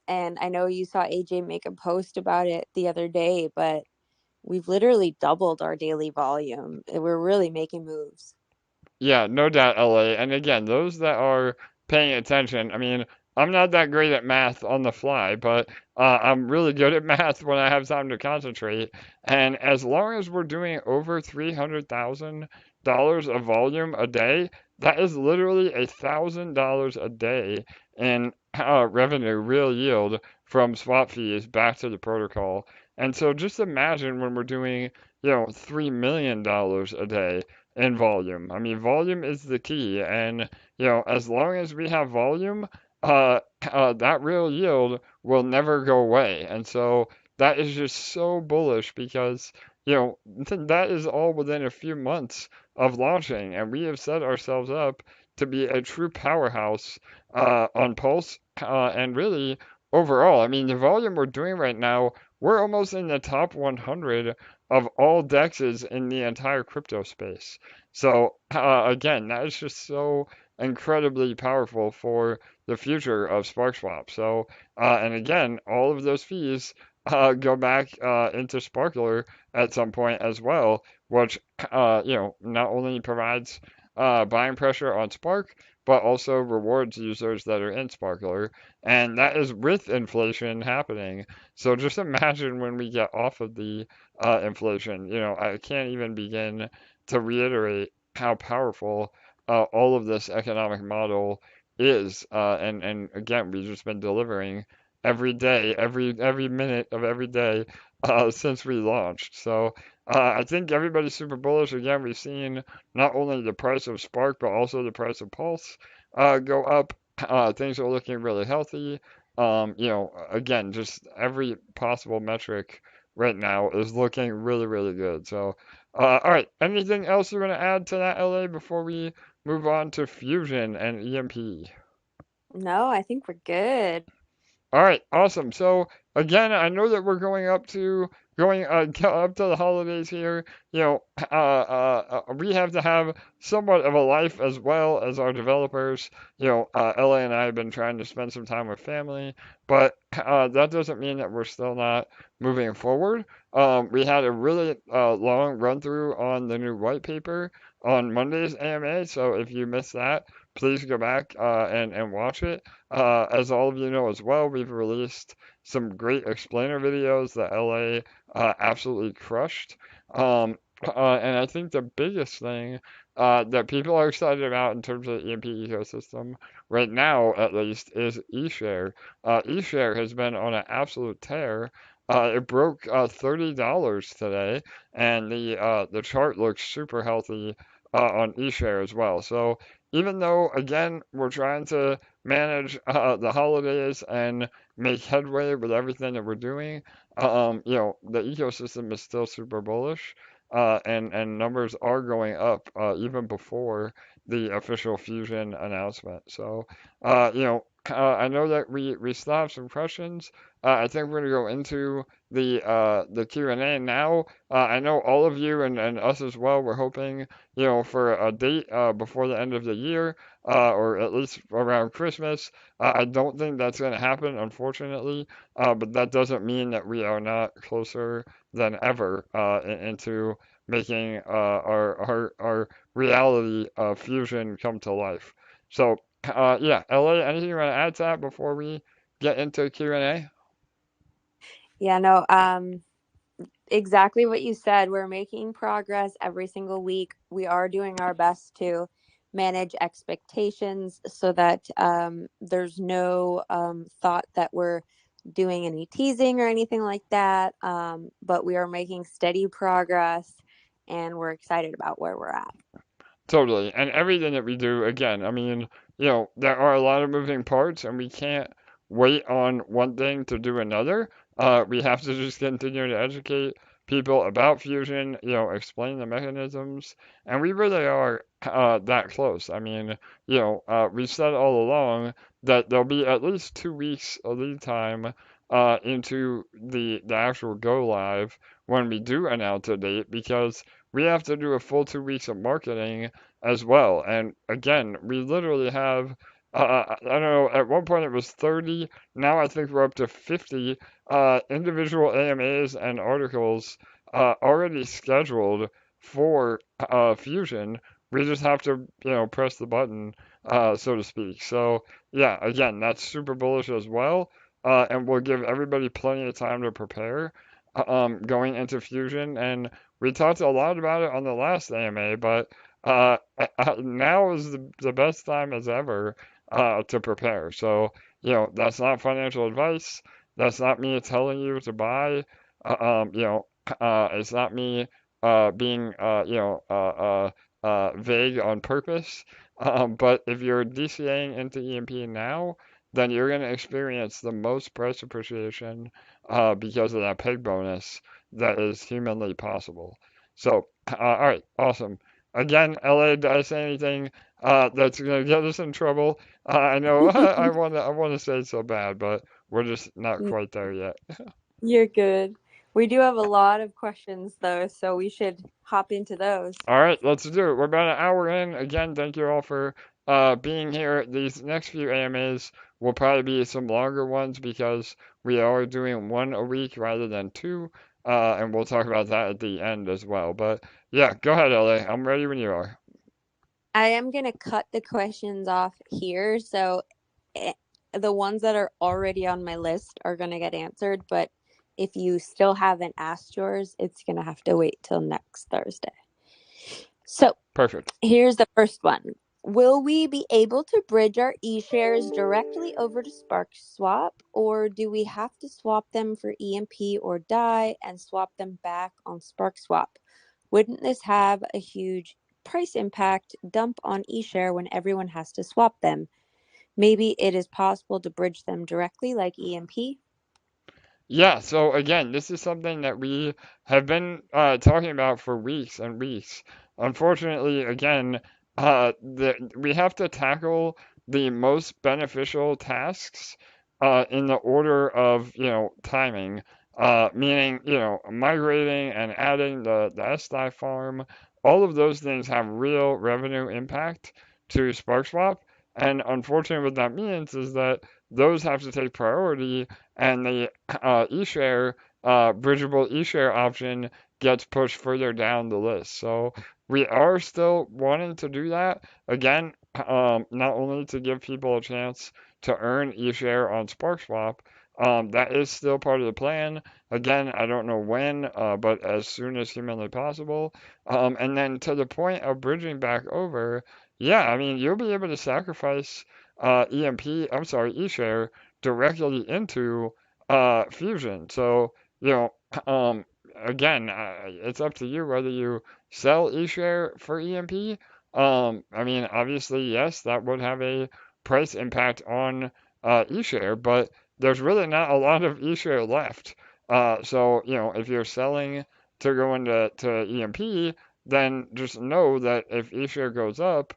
I know you saw AJ make a post about it the other day, but we've literally doubled our daily volume. We're really making moves. Yeah, no doubt, LA. And again, those that are paying attention, I mean, I'm not that great at math on the fly, but I'm really good at math when I have time to concentrate. And as long as we're doing over $300,000 of volume a day, that is literally $1,000 a day in revenue, real yield from swap fees back to the protocol. And so just imagine when we're doing, $3 million a day in volume. I mean, volume is the key. And, as long as we have volume, that real yield will never go away. And so that is just so bullish because, that is all within a few months of launching. And we have set ourselves up to be a true powerhouse on Pulse and really overall. I mean, the volume we're doing right now, we're almost in the top 100 of all dexes in the entire crypto space. So, again, that is just so incredibly powerful for the future of Sparkswap. So, and again, all of those fees go back into Sparkler at some point as well, which not only provides buying pressure on Spark, but also rewards users that are in Sparkler, and that is with inflation happening. So just imagine when we get off of the inflation. I can't even begin to reiterate how powerful all of this economic model is. And again, we've just been delivering every day, every minute of every day since we launched. So I think everybody's super bullish. Again, we've seen not only the price of Spark, but also the price of Pulse go up. Things are looking really healthy. Again, just every possible metric right now is looking really, really good. So, all right, anything else you want to add to that, LA, before we move on to Fusion and EMP? No, I think we're good. All right, awesome. So again, I know that we're going up to the holidays here. We have to have somewhat of a life as well as our developers. LA and I have been trying to spend some time with family, but that doesn't mean that we're still not moving forward. We had a really long run through on the new white paper on Monday's AMA. So if you missed that, please go back and watch it. As all of you know as well, we've released some great explainer videos that LA absolutely crushed. And I think the biggest thing that people are excited about in terms of the EMP ecosystem right now, at least, is eShare. eShare has been on an absolute tear. It broke $30 today, and the chart looks super healthy on eShare as well. So even though, again, we're trying to manage the holidays and make headway with everything that we're doing, the ecosystem is still super bullish, and numbers are going up even before the official fusion announcement. So, I know that we still have some questions. I think we're gonna go into the Q&A now. I know all of you and us as well. We're hoping for a date before the end of the year, or at least around Christmas. I don't think that's going to happen, unfortunately, but that doesn't mean that we are not closer than ever into making our reality fusion come to life. So, yeah, LA, anything you want to add to that before we get into Q&A? Yeah, no, exactly what you said. We're making progress every single week. We are doing our best to manage expectations so that there's no thought that we're doing any teasing or anything like that. But we are making steady progress and we're excited about where we're at. Totally. And everything that we do, again, I mean, there are a lot of moving parts and we can't wait on one thing to do another. We have to just continue to educate people about fusion, explain the mechanisms, and we really are that close. I mean, we've said all along that there'll be at least 2 weeks of lead time into the actual go live when we do announce a date because we have to do a full 2 weeks of marketing as well. And again, we literally have, I don't know, at one point it was 30. Now I think we're up to 50 individual AMAs and articles already scheduled for Fusion. We just have to, press the button, so to speak. So, yeah, again, that's super bullish as well. and we'll give everybody plenty of time to prepare going into Fusion. And we talked a lot about it on the last AMA, but now is the best time as ever to prepare. So, that's not financial advice. That's not me telling you to buy. It's not me being, vague on purpose. But if you're DCAing into EMP now, then you're going to experience the most price appreciation because of that peg bonus that is humanly possible. So, all right, awesome. Again, LA, did I say anything that's going to get us in trouble? I know I want to say it so bad, but we're just not quite there yet. You're good. We do have a lot of questions though, so we should hop into those. All right, let's do it. We're about an hour in. Again, thank you all for being here. These next few AMAs will probably be some longer ones because we are doing one a week rather than two, and we'll talk about that at the end as well. But yeah, go ahead, LA. I'm ready when you are. I am going to cut the questions off here, so the ones that are already on my list are going to get answered, but if you still haven't asked yours, it's going to have to wait till next Thursday. So, Perfect. Here's the first one. Will we be able to bridge our eShares directly over to Sparkswap, or do we have to swap them for EMP or DAI and swap them back on Sparkswap? Wouldn't this have a huge price impact dump on eShare when everyone has to swap them? Maybe it is possible to bridge them directly like EMP? Yeah, so again, this is something that we have been talking about for weeks and weeks. Unfortunately, again, we have to tackle the most beneficial tasks in the order of, timing, meaning, migrating and adding the SDI farm. All of those things have real revenue impact to SparkSwap. And unfortunately, what that means is that those have to take priority and the eShare, bridgeable eShare option gets pushed further down the list. So we are still wanting to do that. Again, not only to give people a chance to earn eShare on SparkSwap, that is still part of the plan. Again, I don't know when, but as soon as humanly possible. And then to the point of bridging back over, yeah, I mean, you'll be able to sacrifice eShare directly into Fusion. So, again, it's up to you whether you sell eShare for EMP. I mean, obviously, yes, that would have a price impact on eShare, but there's really not a lot of eShare left. So, if you're selling to go into EMP, then just know that if eShare goes up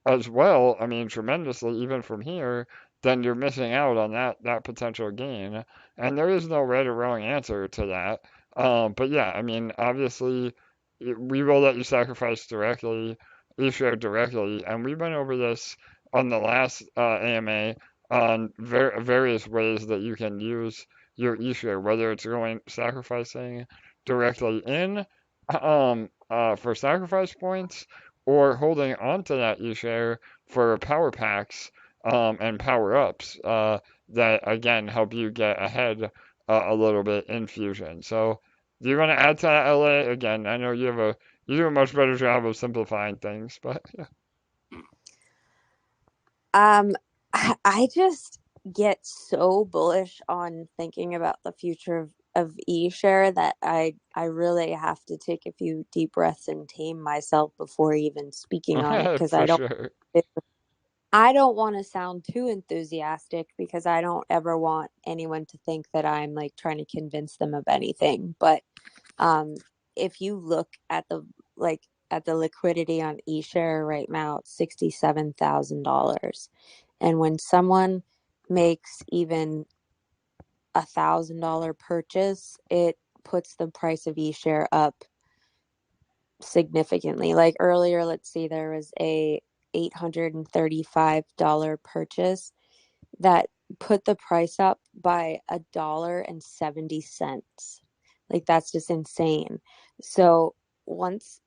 as well, I mean, tremendously, even from here, then you're missing out on that potential gain. And there is no right or wrong answer to that. But yeah, I mean, obviously, we will let you sacrifice directly, eShare directly, and we went over this on the last AMA on various ways that you can use your eShare, whether it's sacrificing directly in for sacrifice points or holding onto that eShare for power packs and power ups that again help you get ahead a little bit in Fusion. So, do you want to add to that, LA? Again, I know you do a much better job of simplifying things, but yeah. I just get so bullish on thinking about the future of eShare that I really have to take a few deep breaths and tame myself before even speaking on it, because For sure. I don't want to sound too enthusiastic, because I don't ever want anyone to think that I'm like trying to convince them of anything. But if you look at the liquidity on eShare right now, it's $67,000. And when someone makes even $1,000 purchase, it puts the price of eShare up significantly. Like earlier, let's see, there was a $835 purchase that put the price up by $1.70. Like, that's just insane. So once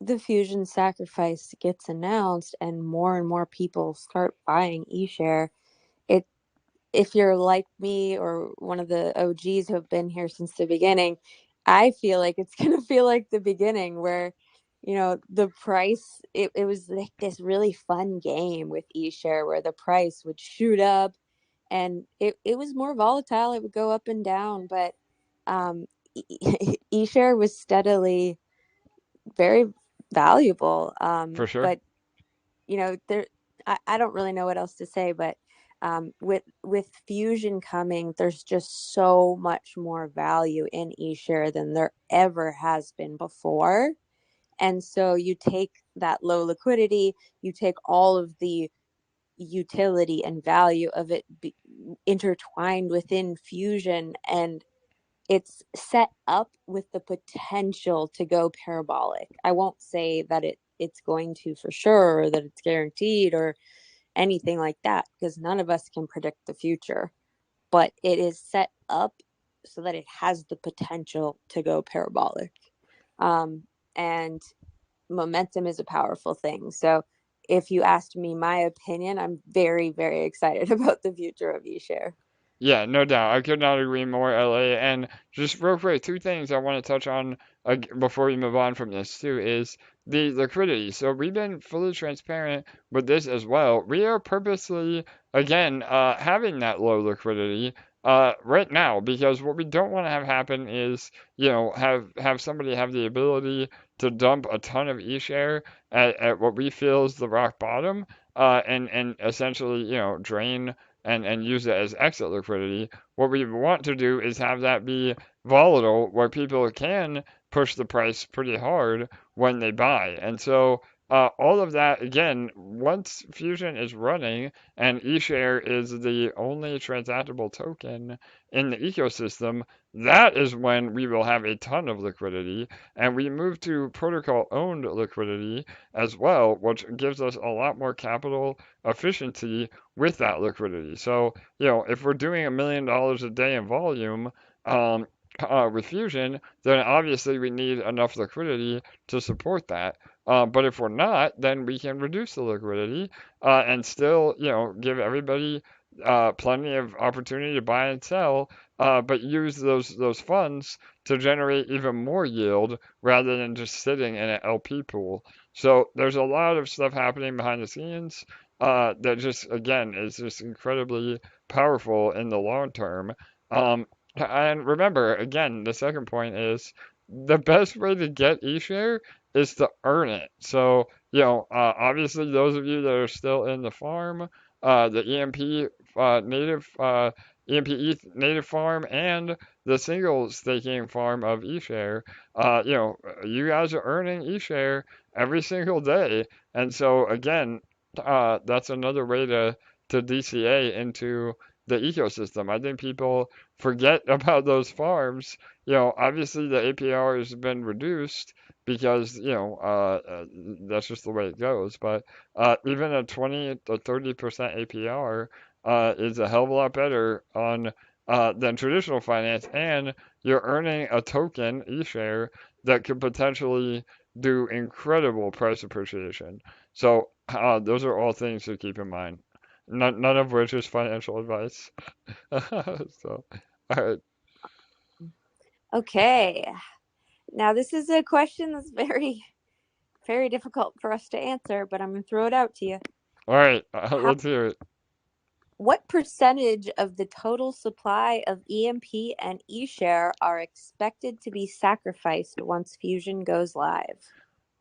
the Fusion sacrifice gets announced and more people start buying eShare, if you're like me or one of the OGs who have been here since the beginning, I feel like it's going to feel like the beginning where, the price, it was like this really fun game with eShare where the price would shoot up and it was more volatile. It would go up and down, but eShare was steadily very valuable. For sure. But there, I don't really know what else to say, but with Fusion coming, there's just so much more value in eShare than there ever has been before. And so you take that low liquidity, you take all of the utility and value of it intertwined within Fusion, and it's set up with the potential to go parabolic. I won't say that it's going to for sure, or that it's guaranteed or anything like that, because none of us can predict the future, but it is set up so that it has the potential to go parabolic. And momentum is a powerful thing. So if you asked me my opinion, I'm very, very excited about the future of eShare. Yeah, no doubt. I could not agree more, LA. And just real quick, two things I want to touch on before we move on from this too is the liquidity. So we've been fully transparent with this as well. We are purposely, again, having that low liquidity right now because what we don't want to have happen is, have somebody have the ability to dump a ton of eShare at what we feel is the rock bottom, and essentially, drain and use it as exit liquidity. What we want to do is have that be volatile where people can push the price pretty hard when they buy. And so all of that, again, once Fusion is running and eShare is the only transactable token in the ecosystem, that is when we will have a ton of liquidity. And we move to protocol owned liquidity as well, which gives us a lot more capital efficiency with that liquidity. So, if we're doing $1 million a day in volume, with Fusion, then obviously we need enough liquidity to support that. But if we're not, then we can reduce the liquidity and still, give everybody plenty of opportunity to buy and sell, but use those funds to generate even more yield rather than just sitting in an LP pool. So there's a lot of stuff happening behind the scenes that just again is just incredibly powerful in the long term. And remember, again, the second point is the best way to get eShare is to earn it. So, obviously, those of you that are still in the farm, the EMP ETH native farm, and the single staking farm of eShare, you guys are earning eShare every single day. And so, again, that's another way to DCA into the ecosystem. I think people forget about those farms. Obviously the APR has been reduced because, that's just the way it goes. But even a 20 to 30% APR is a hell of a lot better on than traditional finance, and you're earning a token, eShare, that could potentially do incredible price appreciation. So those are all things to keep in mind. None of which is financial advice. So, all right. Okay. Now, this is a question that's very, very difficult for us to answer, but I'm going to throw it out to you. All right. Let's hear it. What percentage of the total supply of EMP and eShare are expected to be sacrificed once Fusion goes live?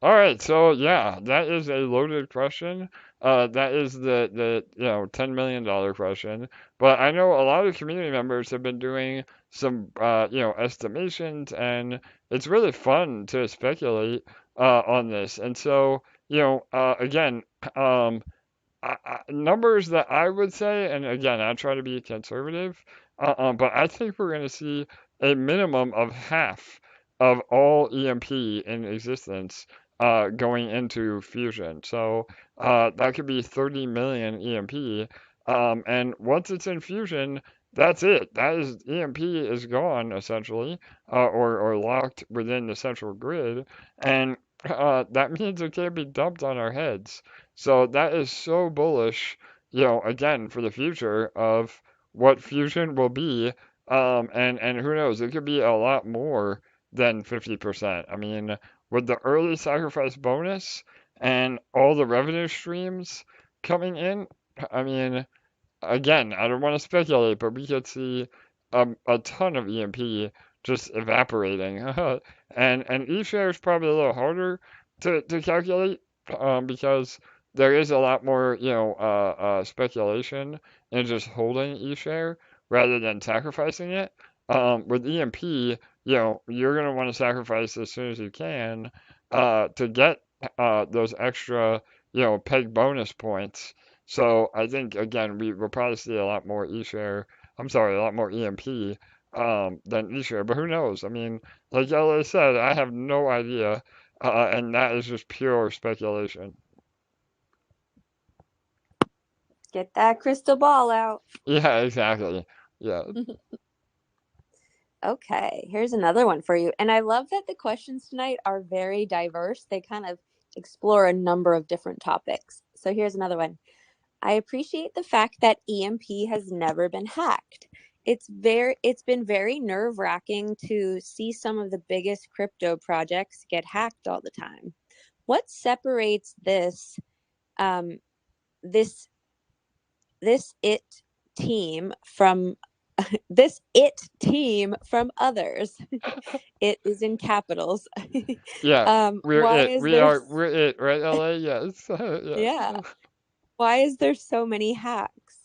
All right, so yeah, that is a loaded question. That is the $10 million question. But I know a lot of community members have been doing some estimations, and it's really fun to speculate on this. And so again, numbers that I would say, and again, I try to be conservative, but I think we're going to see a minimum of half of all EMP in existence going into Fusion. So that could be 30 million EMP. And once it's in Fusion, that's it. That is EMP is gone essentially, or locked within the central grid, and that means it can't be dumped on our heads. So that is so bullish, again, for the future of what Fusion will be. And who knows? It could be a lot more than 50%. I mean, with the early sacrifice bonus and all the revenue streams coming in, I mean, again, I don't want to speculate, but we could see a ton of EMP just evaporating. And eShare is probably a little harder to calculate because there is a lot more, speculation in just holding eShare rather than sacrificing it. With EMP, you're going to want to sacrifice as soon as you can to get those extra, peg bonus points. So I think again we will probably see a lot more eShare. I'm sorry, a lot more EMP than eShare. But who knows? I mean, like LA said, I have no idea, and that is just pure speculation. Get that crystal ball out. Yeah, exactly. Yeah. Okay, here's another one for you. And I love that the questions tonight are very diverse. They kind of explore a number of different topics. So here's another one. I appreciate the fact that EMP has never been hacked. It's been very nerve-wracking to see some of the biggest crypto projects get hacked all the time. What separates this this it team from others? It is in capitals. Yeah, we're Why it. is We there are. We're it, right, LA? Yes. Yeah. yeah, why is there so many hacks?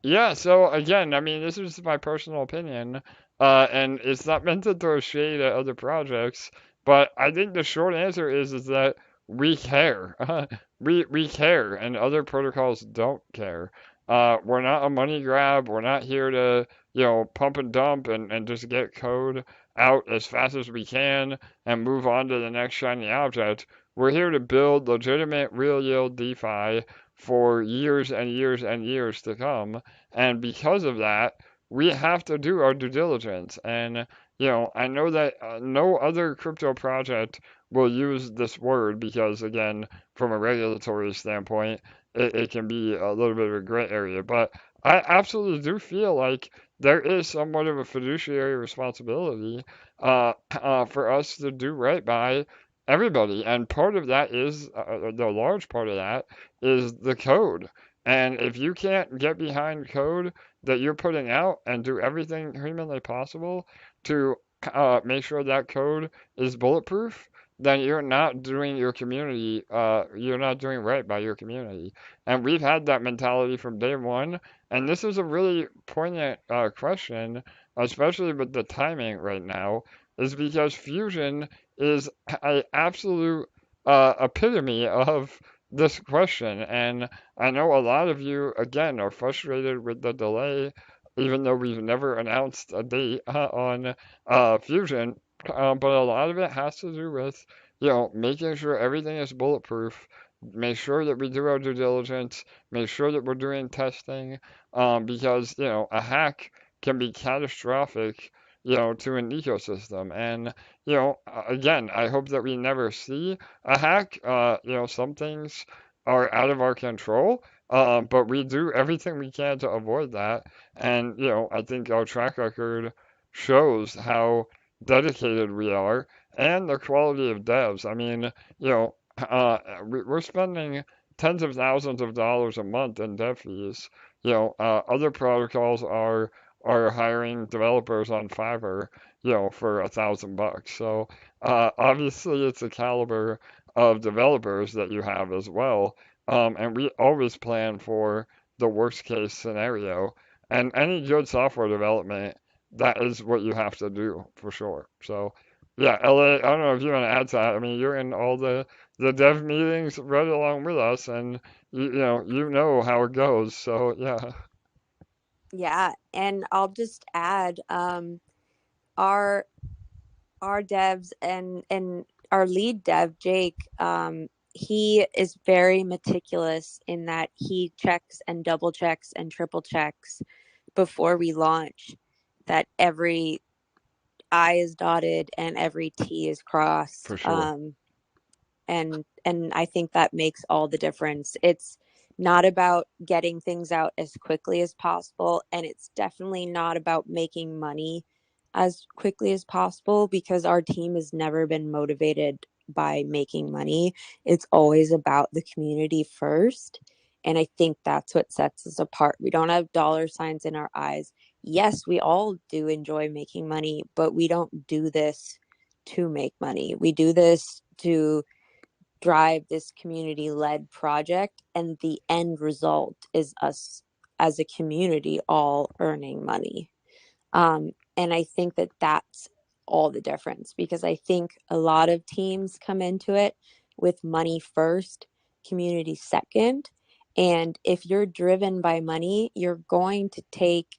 Yeah, so again, I mean, this is my personal opinion, and it's not meant to throw shade at other projects, but I think the short answer is that we care. We care, and other protocols don't care. We're not a money grab. We're not here to, pump and dump and just get code out as fast as we can and move on to the next shiny object. We're here to build legitimate real yield DeFi for years and years and years to come. And because of that, we have to do our due diligence. And, I know that no other crypto project will use this word because, again, from a regulatory standpoint, it can be a little bit of a gray area. But I absolutely do feel like there is somewhat of a fiduciary responsibility for us to do right by everybody. And part of that is, the large part of that is the code. And if you can't get behind code that you're putting out and do everything humanly possible to make sure that code is bulletproof, then you're not doing your community, you're not doing right by your community. And we've had that mentality from day one. And this is a really poignant question, especially with the timing right now, is because Fusion is an absolute epitome of this question. And I know a lot of you, again, are frustrated with the delay, even though we've never announced a date on Fusion. But a lot of it has to do with, making sure everything is bulletproof, make sure that we do our due diligence, make sure that we're doing testing, because, a hack can be catastrophic, to an ecosystem. And, again, I hope that we never see a hack. Some things are out of our control, but we do everything we can to avoid that. And, I think our track record shows how dedicated we are and the quality of devs. I mean, we're spending tens of thousands of dollars a month in dev fees. Other protocols are hiring developers on Fiverr, for $1,000. So obviously, it's a caliber of developers that you have as well. And we always plan for the worst case scenario. And any good software development, that is what you have to do for sure. So, yeah, LA, I don't know if you want to add to that. I mean, you're in all the dev meetings right along with us, and you know how it goes. So, yeah. Yeah, and I'll just add, our devs and our lead dev, Jake, he is very meticulous in that he checks and double checks and triple checks before we launch that every I is dotted and every T is crossed. For sure. And I think that makes all the difference. It's not about getting things out as quickly as possible, and it's definitely not about making money as quickly as possible, because our team has never been motivated by making money. It's always about the community first. And I think that's what sets us apart. We don't have dollar signs in our eyes. Yes, we all do enjoy making money, but we don't do this to make money. We do this to drive this community-led project, and the end result is us as a community all earning money. And I think that that's all the difference, because I think a lot of teams come into it with money first, community second. And if you're driven by money, you're going to take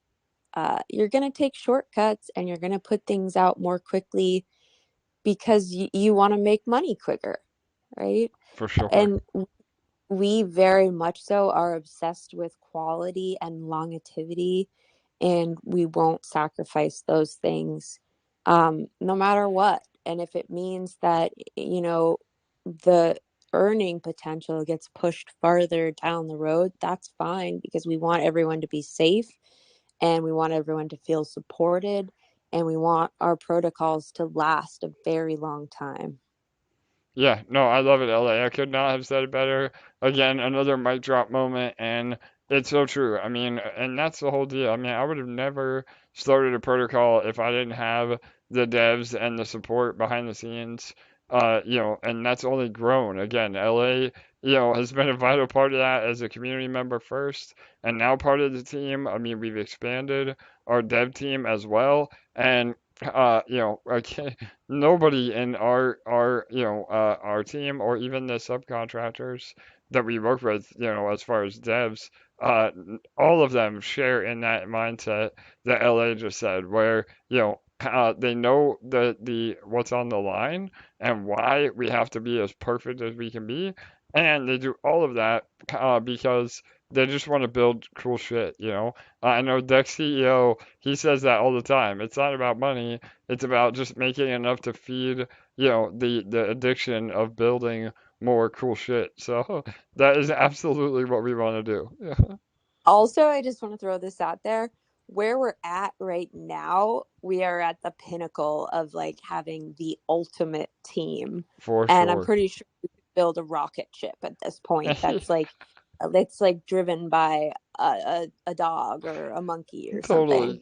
shortcuts, and you're going to put things out more quickly because you want to make money quicker, right? For sure. And we very much so are obsessed with quality and longevity, and we won't sacrifice those things, no matter what. And if it means that, the earning potential gets pushed farther down the road, that's fine, because we want everyone to be safe, and we want everyone to feel supported, and we want our protocols to last a very long time. Yeah, no, I love it, LA. I could not have said it better. Again, another mic drop moment, and it's so true. I mean, and that's the whole deal. I mean, I would have never started a protocol if I didn't have the devs and the support behind the scenes. And that's only grown. Again, LA, has been a vital part of that as a community member first, and now part of the team. I mean, we've expanded our dev team as well, and okay, nobody in our team, or even the subcontractors that we work with, as far as devs, all of them share in that mindset that LA just said, where they know the what's on the line and why we have to be as perfect as we can be, and they do all of that because they just want to build cool shit. I know Dex CEO, he says that all the time. It's not about money. It's about just making enough to feed, the addiction of building more cool shit. So that is absolutely what we want to do. Also, I just want to throw this out there. Where we're at right now, we are at the pinnacle of like having the ultimate team. For And I'm sure. pretty sure we could build a rocket ship at this point that's like driven by a dog or a monkey or something.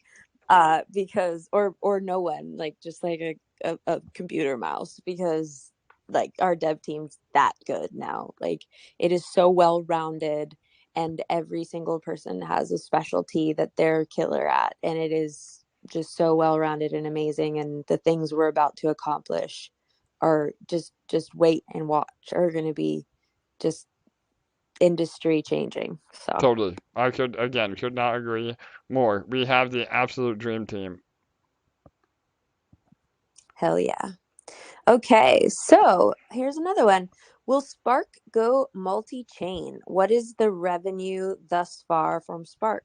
Totally. Because or no one, like just like a computer mouse, because like our dev team's that good now. Like it is so well rounded, and every single person has a specialty that they're killer at, and it is just so well rounded and amazing. And the things we're about to accomplish are just wait and watch, are going to be just industry changing. So Totally. I could not agree more. We have the absolute dream team. hell yeah. Okay, so here's another one. Will Spark go multi-chain? What is the revenue thus far from Spark?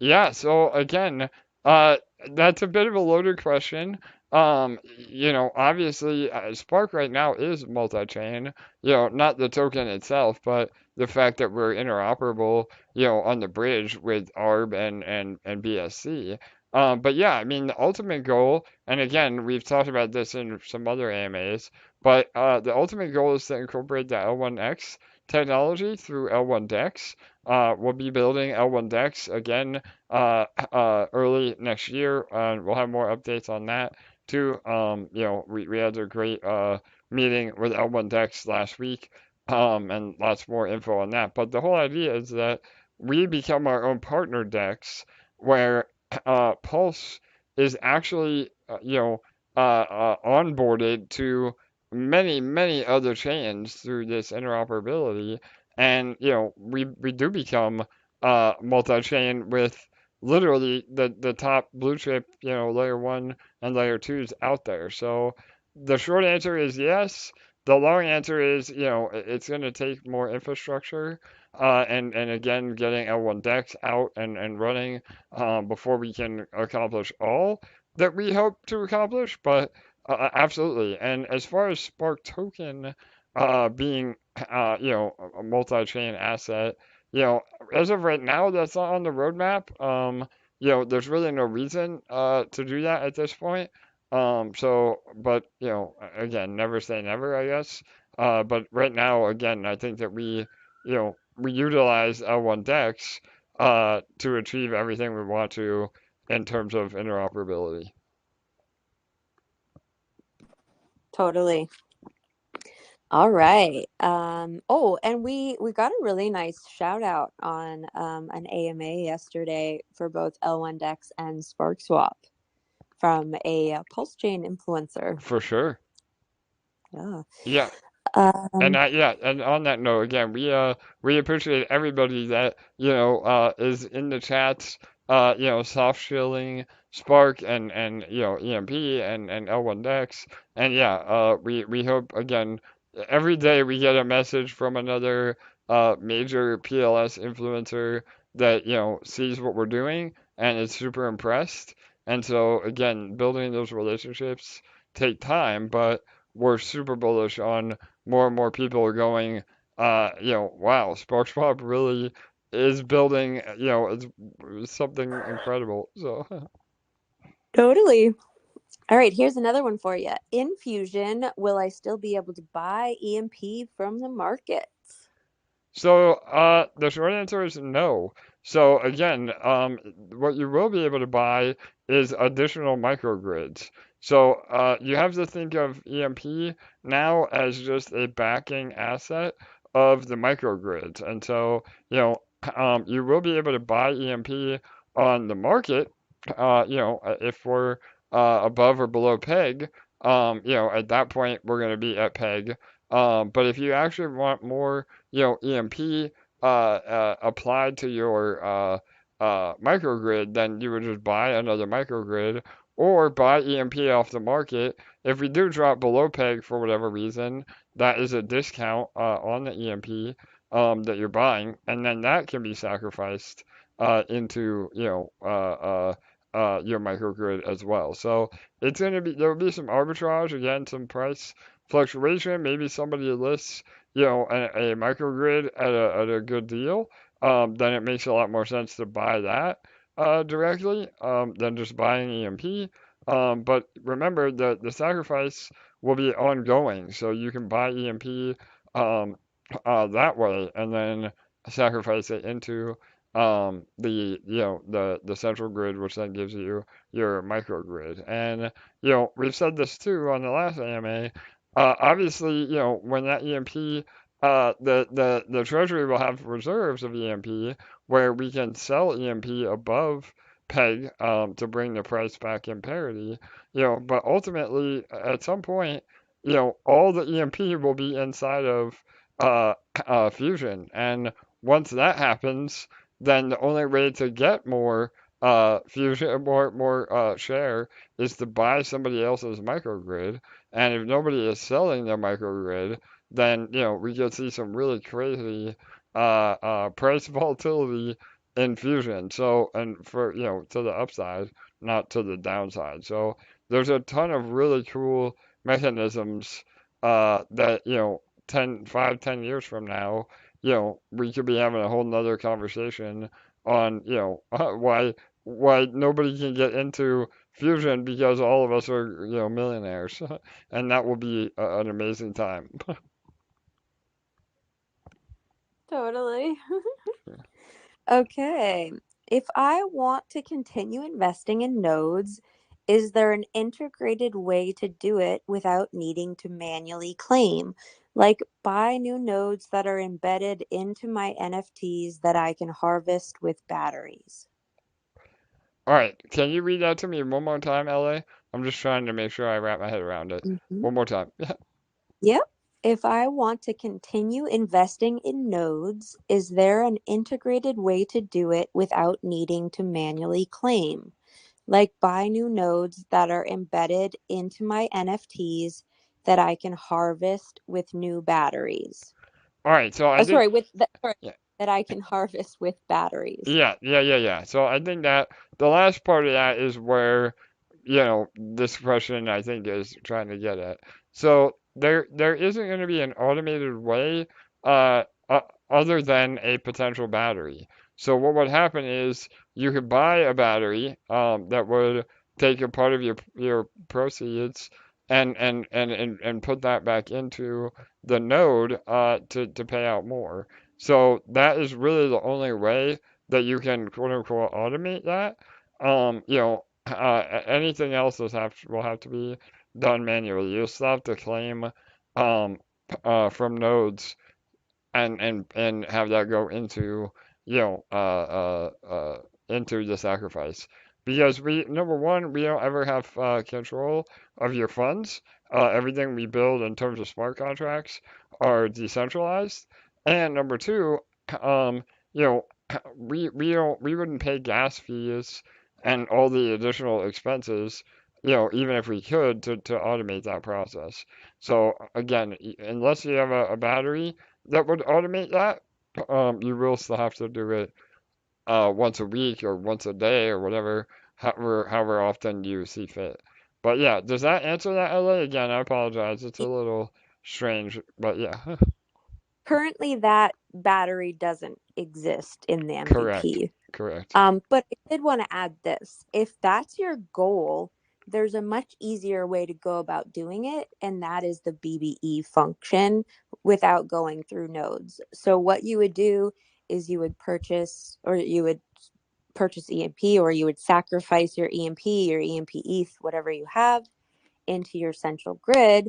Yeah, so again, uh, that's a bit of a loaded question. Obviously, Spark right now is multi-chain, not the token itself, but the fact that we're interoperable, on the bridge with ARB and BSC. But yeah, I mean, the ultimate goal, and again, we've talked about this in some other AMAs, but the ultimate goal is to incorporate the L1X technology through L1 DEX. We'll be building L1 DEX again early next year, and we'll have more updates on that too. We had a great meeting with L1 DEX last week, and lots more info on that. But the whole idea is that we become our own partner DEX, where Pulse is actually, onboarded to many, many other chains through this interoperability, and we do become multi-chain with literally the top blue chip, layer one and layer twos out there. So the short answer is yes. The long answer is, it's going to take more infrastructure, and again, getting L1 Dex out and running before we can accomplish all that we hope to accomplish. But absolutely. And as far as Spark token being a multi-chain asset. As of right now, that's not on the roadmap. There's really no reason to do that at this point. But again, never say never, I guess. But right now, again, I think that we utilize L1 DEX to achieve everything we want to in terms of interoperability. Totally. All right. Oh, and we got a really nice shout out on an AMA yesterday for both L1 DEX and Sparkswap from a Pulse Chain influencer. For sure. Yeah. Yeah. Um, And on that note, again, we appreciate everybody that is in the chats, soft shilling Spark and EMP and L1 Dex, and we hope again every day we get a message from another major PLS influencer that sees what we're doing and is super impressed, and so again, building those relationships take time, but we're super bullish on more and more people are going, wow, Sparkswap really is building, it's something incredible. So, totally. All right, here's another one for you. In Fusion, will I still be able to buy EMP from the markets? the short answer is no. So again, what you will be able to buy is additional microgrids. So you have to think of EMP now as just a backing asset of the microgrids, and so you will be able to buy EMP on the market. If we're above or below peg, at that point we're going to be at peg. But if you actually want more EMP applied to your microgrid, then you would just buy another microgrid or buy EMP off the market. If we do drop below peg for whatever reason, that is a discount on the EMP that you're buying, and then that can be sacrificed into your microgrid as well. So there will be some arbitrage again, some price fluctuation. Maybe somebody lists a microgrid at a good deal, then it makes a lot more sense to buy that directly than just buying EMP. But remember that the sacrifice will be ongoing, so you can buy EMP that way and then sacrifice it into the central grid, which then gives you your microgrid. And we've said this too on the last AMA. Obviously, when that EMP, the Treasury will have reserves of EMP where we can sell EMP above peg to bring the price back in parity. But ultimately, at some point, all the EMP will be inside of Fusion, and once that happens, then the only way to get more Fusion, more share is to buy somebody else's microgrid. And if nobody is selling their microgrid, then we could see some really crazy price volatility in Fusion. So, and for to the upside, not to the downside. So there's a ton of really cool mechanisms that 10 years from now, we could be having a whole nother conversation on why nobody can get into Fusion because all of us are millionaires, and that will be an amazing time. Totally. Okay. If I want to continue investing in nodes, is there an integrated way to do it without needing to manually claim? Like buy new nodes that are embedded into my NFTs that I can harvest with batteries. All right, can you read that to me one more time, LA? I'm just trying to make sure I wrap my head around it. One more time. Yep. If I want to continue investing in nodes, is there an integrated way to do it without needing to manually claim? Like buy new nodes that are embedded into my NFTs that I can harvest with new batteries. All right, so I think Sorry, yeah. that I can harvest with batteries. Yeah. So I think that the last part of that is where, this question I think is trying to get at. So there isn't going to be an automated way other than a potential battery. So what would happen is you could buy a battery that would take a part of your proceeds and put that back into the node to pay out more. So that is really the only way that you can quote unquote automate that. Anything else will have to be done manually. You still have to claim um, from nodes and have that go into you know into the sacrifice because we number one we don't ever have control of your funds. Everything we build in terms of smart contracts are decentralized, and number two, um, you know we wouldn't pay gas fees and all the additional expenses. Even if we could to automate that process. So again, unless you have a battery that would automate that. You will still have to do it once a week or once a day or whatever, however often you see fit. But yeah, does that answer that, LA? Again, I apologize. It's a little strange, but yeah, Currently, that battery doesn't exist in the correct, MVP. correct. But I did want to add this. If that's your goal, there's a much easier way to go about doing it, and that is the BBE function without going through nodes. So what you would do is you would purchase EMP, or you would sacrifice your EMP, your EMP ETH, whatever you have, into your central grid.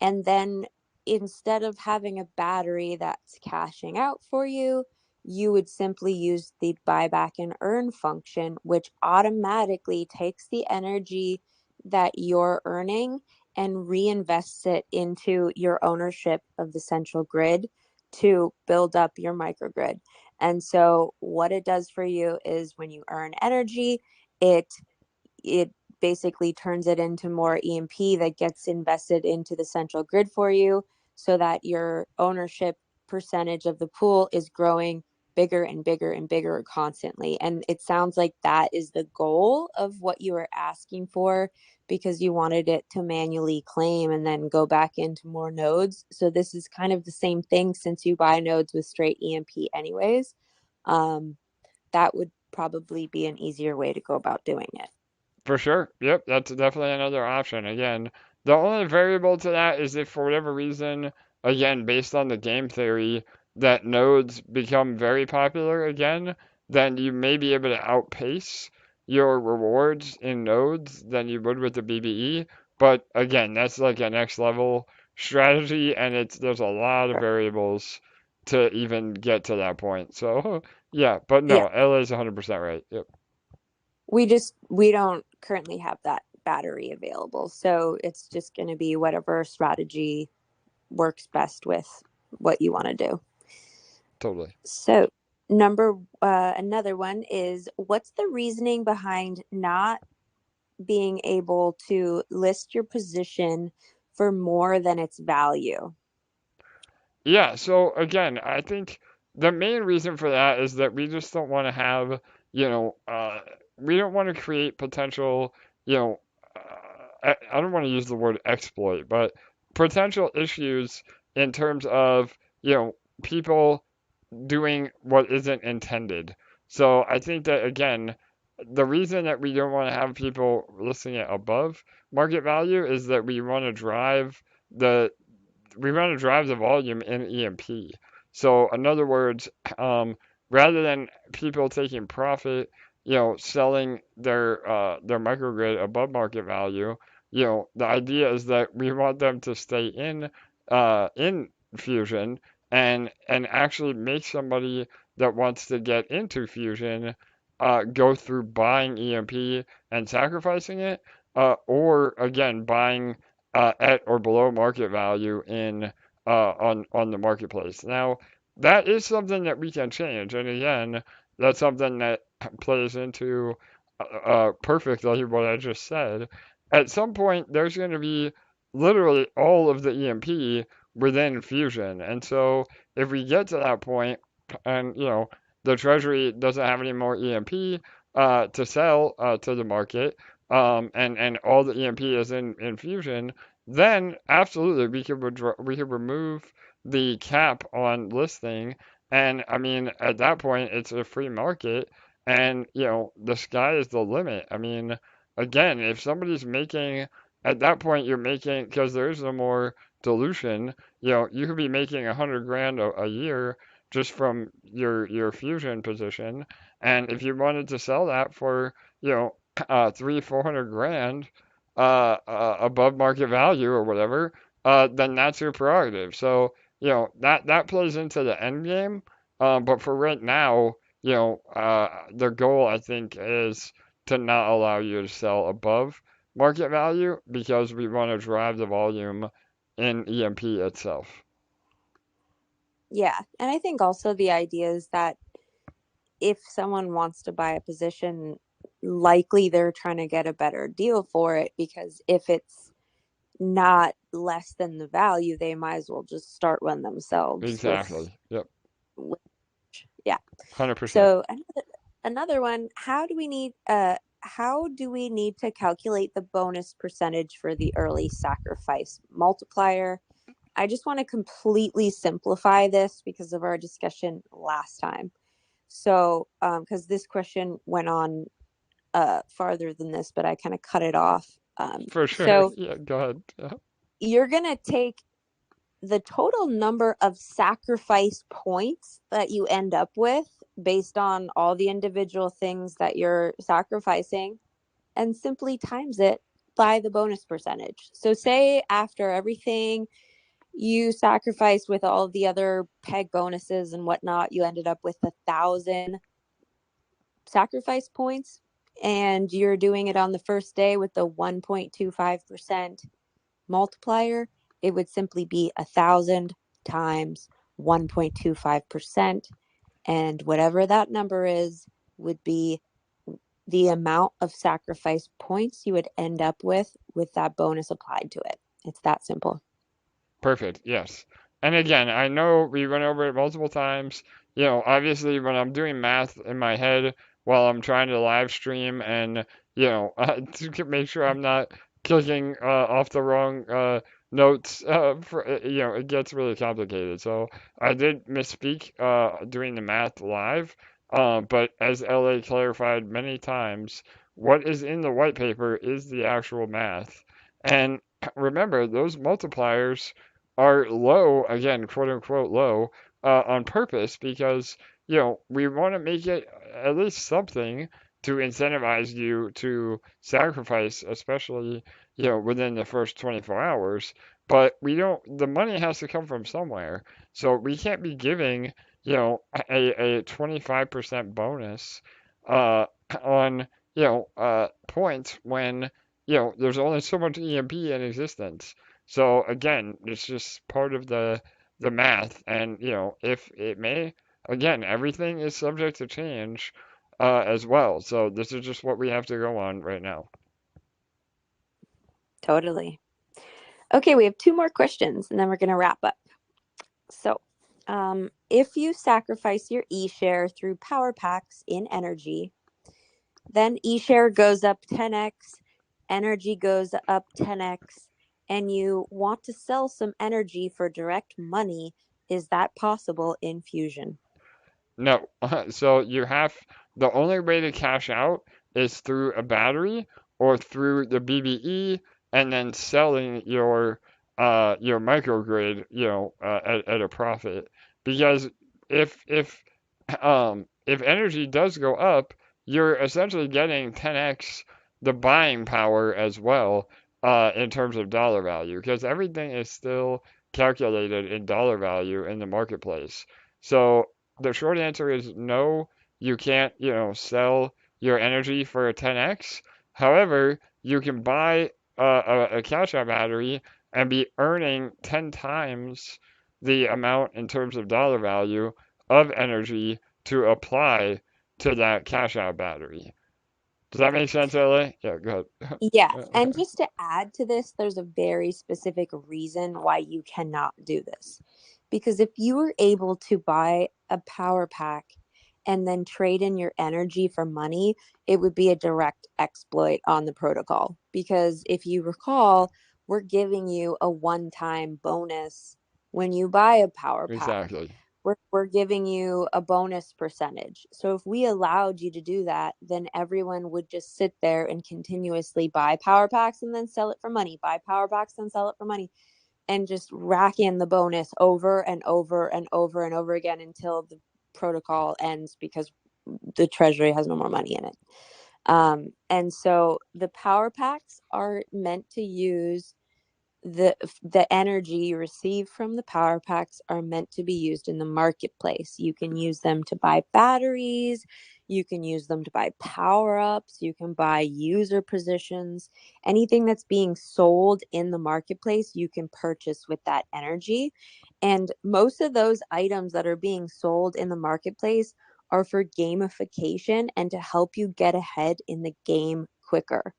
And then instead of having a battery that's cashing out for you, you would simply use the buyback and earn function, which automatically takes the energy that you're earning and reinvests it into your ownership of the central grid to build up your microgrid. And so what it does for you is when you earn energy, it basically turns it into more EMP that gets invested into the central grid for you so that your ownership percentage of the pool is growing bigger and bigger and bigger constantly. And it sounds like that is the goal of what you were asking for, because you wanted it to manually claim and then go back into more nodes. So this is kind of the same thing, since you buy nodes with straight EMP anyways. That would probably be an easier way to go about doing it. For sure. Yep, that's definitely another option. Again, the only variable to that is if for whatever reason, again, based on the game theory, that nodes become very popular again, then you may be able to outpace your rewards in nodes than you would with the BBE. But again, that's like a next level strategy, and there's a lot of variables to even get to that point. So yeah, but no, Yeah. LA is 100% right. Yep. We don't currently have that battery available, so it's just going to be whatever strategy works best with what you want to do. Totally. So another one is, what's the reasoning behind not being able to list your position for more than its value? Yeah, so again, I think the main reason for that is that we just don't want to have, you know, we don't want to create potential, you know, I don't want to use the word exploit, but potential issues in terms of, people doing what isn't intended. So I think that again, the reason that we don't want to have people listing it above market value is that the we want to drive the volume in EMP. So in other words, rather than people taking profit, selling their microgrid above market value, the idea is that we want them to stay in Fusion and actually make somebody that wants to get into Fusion go through buying EMP and sacrificing it, or again buying at or below market value on the marketplace. Now, that is something that we can change, and again, that's something that plays into perfectly what I just said. At some point, there's going to be literally all of the EMP within Fusion, and so if we get to that point, and the Treasury doesn't have any more EMP to sell to the market, and all the EMP is in Fusion, then absolutely we could remove the cap on listing, and I mean at that point it's a free market, and the sky is the limit. I mean, again, if somebody's making at that point you're making, because there is no more dilution, you could be making 100 grand a year just from your fusion position, and if you wanted to sell that for 300-400 grand above market value or whatever, then that's your prerogative. So, that plays into the end game. But for right now, the goal I think is to not allow you to sell above market value because we want to drive the volume in EMP itself. Yeah, and I think also the idea is that if someone wants to buy a position, likely they're trying to get a better deal for it, because if it's not less than the value, they might as well just start one themselves. Exactly. Yep. Yeah. 100%. So another one, how do we need to calculate the bonus percentage for the early sacrifice multiplier? I just want to completely simplify this because of our discussion last time. So, because this question went on farther than this, but I kind of cut it off. For sure. So yeah, go ahead. Yeah. You're going to take the total number of sacrifice points that you end up with based on all the individual things that you're sacrificing and simply times it by the bonus percentage. So say after everything you sacrificed with all the other peg bonuses and whatnot, you ended up with 1,000 sacrifice points, and you're doing it on the first day with the 1.25% multiplier. It would simply be 1,000 times 1.25%, and whatever that number is would be the amount of sacrifice points you would end up with that bonus applied to it. It's that simple. Perfect. Yes. And again, I know we went over it multiple times. Obviously, when I'm doing math in my head while I'm trying to live stream and, to make sure I'm not clicking off the wrong notes, it gets really complicated. So I did misspeak doing the math live. But as LA clarified many times, what is in the white paper is the actual math. And remember, those multipliers are low, again, quote unquote low, on purpose because, we want to make it at least something to incentivize you to sacrifice, especially, within the first 24 hours. But the money has to come from somewhere. So we can't be giving, a 25% bonus, on, points when, there's only so much EMP in existence. So again, it's just part of the math, and if it may, again, everything is subject to change as well. So this is just what we have to go on right now. Totally. Okay, we have 2 more questions, and then we're going to wrap up. So, if you sacrifice your eShare through power packs in energy, then eShare goes up 10x, energy goes up 10x, and you want to sell some energy for direct money, is that possible in Fusion? No. So the only way to cash out is through a battery or through the BBE and then selling your microgrid, at a profit. Because if energy does go up, you're essentially getting 10x the buying power as well, in terms of dollar value, because everything is still calculated in dollar value in the marketplace. So the short answer is no, you can't, sell your energy for a 10x. However, you can buy a cash out battery and be earning 10 times the amount in terms of dollar value of energy to apply to that cash out battery. Does that make sense, LA? Yeah, go ahead. Yeah, and just to add to this, there's a very specific reason why you cannot do this. Because if you were able to buy a power pack and then trade in your energy for money, it would be a direct exploit on the protocol. Because if you recall, we're giving you a one-time bonus when you buy a power pack. Exactly. We're giving you a bonus percentage. So if we allowed you to do that, then everyone would just sit there and continuously buy power packs and then sell it for money, buy power packs and sell it for money, and just rack in the bonus over and over and over and over again until the protocol ends because the treasury has no more money in it. And so the power packs are meant to use the energy you receive from the power packs are meant to be used in the marketplace. You can use them to buy batteries, you can use them to buy power-ups, you can buy user positions. Anything that's being sold in the marketplace, you can purchase with that energy. And most of those items that are being sold in the marketplace are for gamification and to help you get ahead in the game quicker.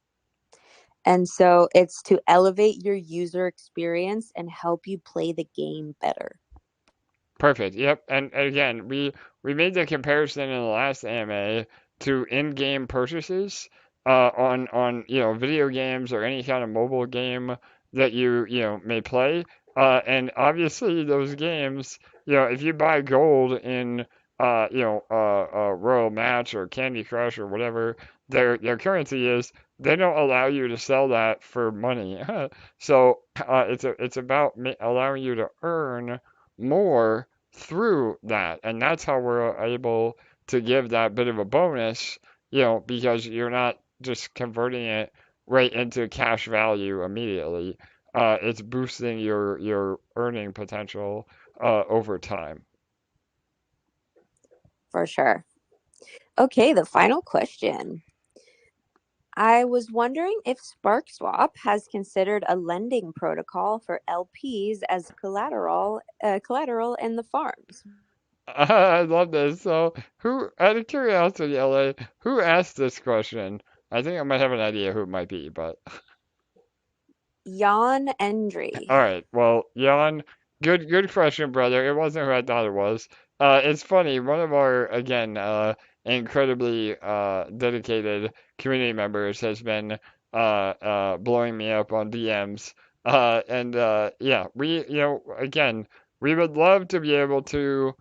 And so it's to elevate your user experience and help you play the game better. Perfect. Yep. And again, we made the comparison in the last AMA to in-game purchases on video games or any kind of mobile game that you may play. And obviously those games, if you buy gold in Royal Match or Candy Crush or whatever their currency is, they don't allow you to sell that for money. So it's about allowing you to earn more through that. And that's how we're able to give that bit of a bonus, because you're not just converting it right into cash value immediately. It's boosting your earning potential over time. For sure. Okay, the final question. I was wondering if Sparkswap has considered a lending protocol for LPs as collateral in the farms. I love this. So, out of curiosity, LA, who asked this question? I think I might have an idea who it might be, but. Jan Endry. All right. Well, Jan, good question, brother. It wasn't who I thought it was. It's funny. One of our incredibly dedicated community members has been blowing me up on DMs. And yeah, again, we would love to be able to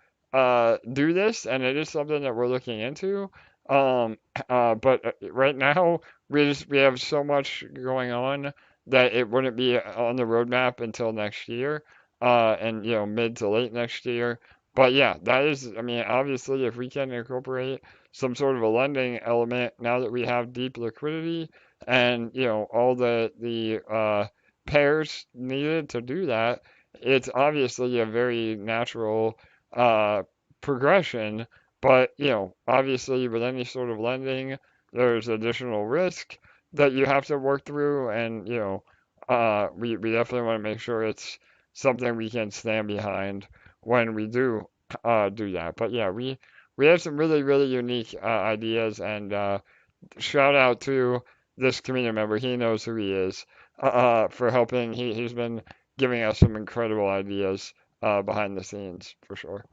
do this, and it is something that we're looking into. But right now we have so much going on that it wouldn't be on the roadmap until next year, and mid to late next year. But yeah, that is, I mean, obviously, if we can incorporate some sort of a lending element now that we have deep liquidity and all the pairs needed to do that, it's obviously a very natural progression. But obviously, with any sort of lending, there's additional risk that you have to work through, and we definitely want to make sure it's something we can stand behind when we do that. But yeah, we have some really really unique ideas, and shout out to this community member. He knows who he is for helping. He's been giving us some incredible ideas behind the scenes for sure.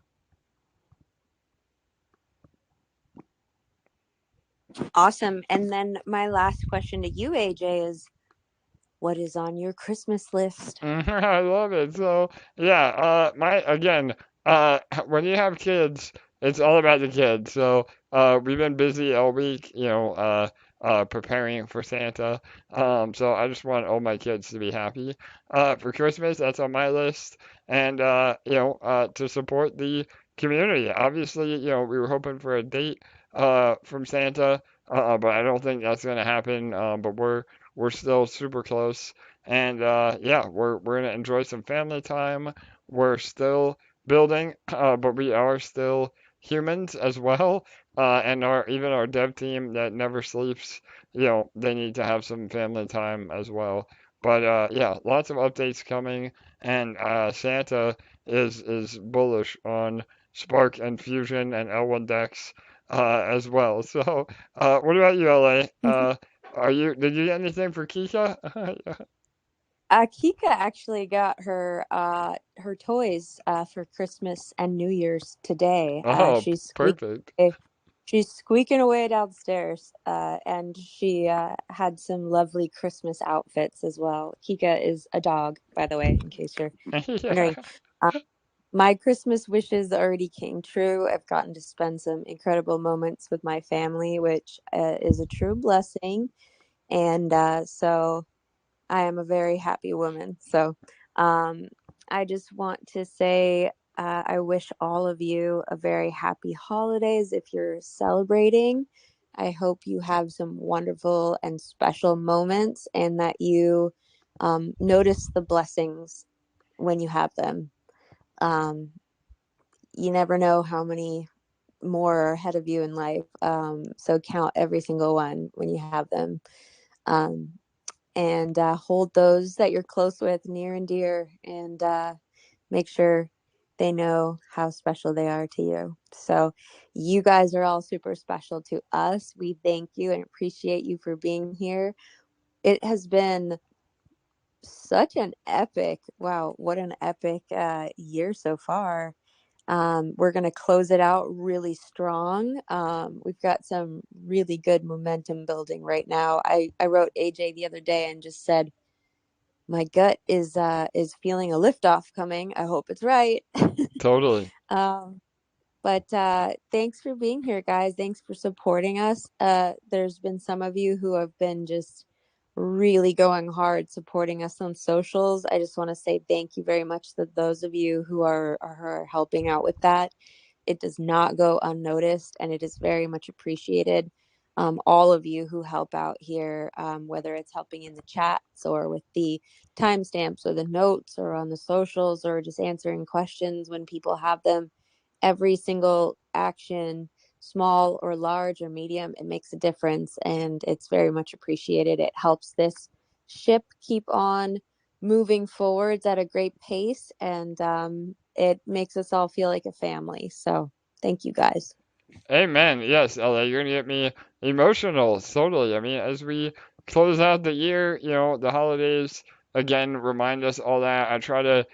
Awesome. And then my last question to you, AJ, is what is on your Christmas list? I love it. So yeah, when you have kids, it's all about the kids. So we've been busy all week, preparing for Santa. So I just want all my kids to be happy for Christmas. That's on my list, and to support the community. Obviously, we were hoping for a date from Santa, but I don't think that's gonna happen. But we're still super close. And yeah, we're gonna enjoy some family time. We're still building, but we are still humans as well. And even our dev team that never sleeps, they need to have some family time as well. But yeah, lots of updates coming, and Santa is bullish on Spark and Fusion and L1 Dex as well. So, what about you, LA? Did you get anything for Kika? Kika actually got her toys for Christmas and New Year's today. Oh, She's squeaking perfect. away She's squeaking away downstairs, and she had some lovely Christmas outfits as well. Kika is a dog, by the way, in case you're wondering. My Christmas wishes already came true. I've gotten to spend some incredible moments with my family, which is a true blessing. And so I am a very happy woman. So I just want to say I wish all of you a very happy holidays if you're celebrating. I hope you have some wonderful and special moments and that you notice the blessings when you have them. You never know how many more are ahead of you in life. So count every single one when you have them. And hold those that you're close with near and dear, and make sure they know how special they are to you. So you guys are all super special to us. We thank you and appreciate you for being here. It has been such an epic, wow, what an epic year so far. We're going to close it out really strong. We've got some really good momentum building right now. I wrote AJ the other day and just said, my gut is feeling a liftoff coming. I hope it's right. Totally. But thanks for being here, guys. Thanks for supporting us. There's been some of you who have been just really going hard supporting us on socials. I just want to say thank you very much to those of you who are helping out with that. It does not go unnoticed, and it is very much appreciated. All of you who help out here, whether it's helping in the chats or with the timestamps or the notes or on the socials or just answering questions when people have them. Every single action, small or large or medium, it makes a difference, and it's very much appreciated. It helps this ship keep on moving forwards at a great pace, and it makes us all feel like a family. So thank you guys. Amen. Yes, LA, you're gonna get me emotional. Totally. I mean, as we close out the year, the holidays again remind us all that. I try to,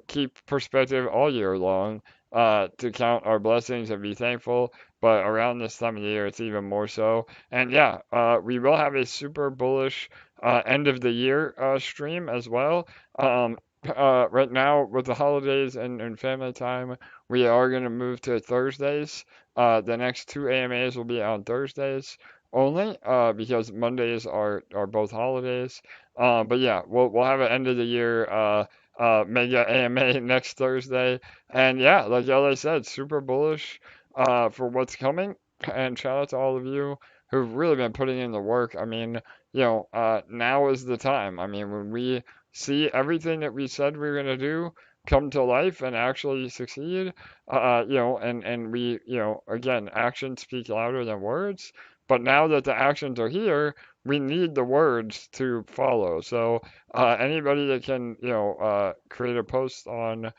keep perspective all year long, to count our blessings and be thankful. But around this time of the year, it's even more so. And yeah, we will have a super bullish end of the year stream as well. Right now, with the holidays and family time, we are going to move to Thursdays. The next two AMAs will be on Thursdays only, because Mondays are both holidays. But yeah, we'll have an end of the year mega AMA next Thursday. And yeah, like LA said, super bullish for what's coming. And shout out to all of you who've really been putting in the work. I mean, now is the time. I mean, when we see everything that we said we were going to do come to life and actually succeed, and we, again, actions speak louder than words. But now that the actions are here, we need the words to follow. So anybody that can, create a post on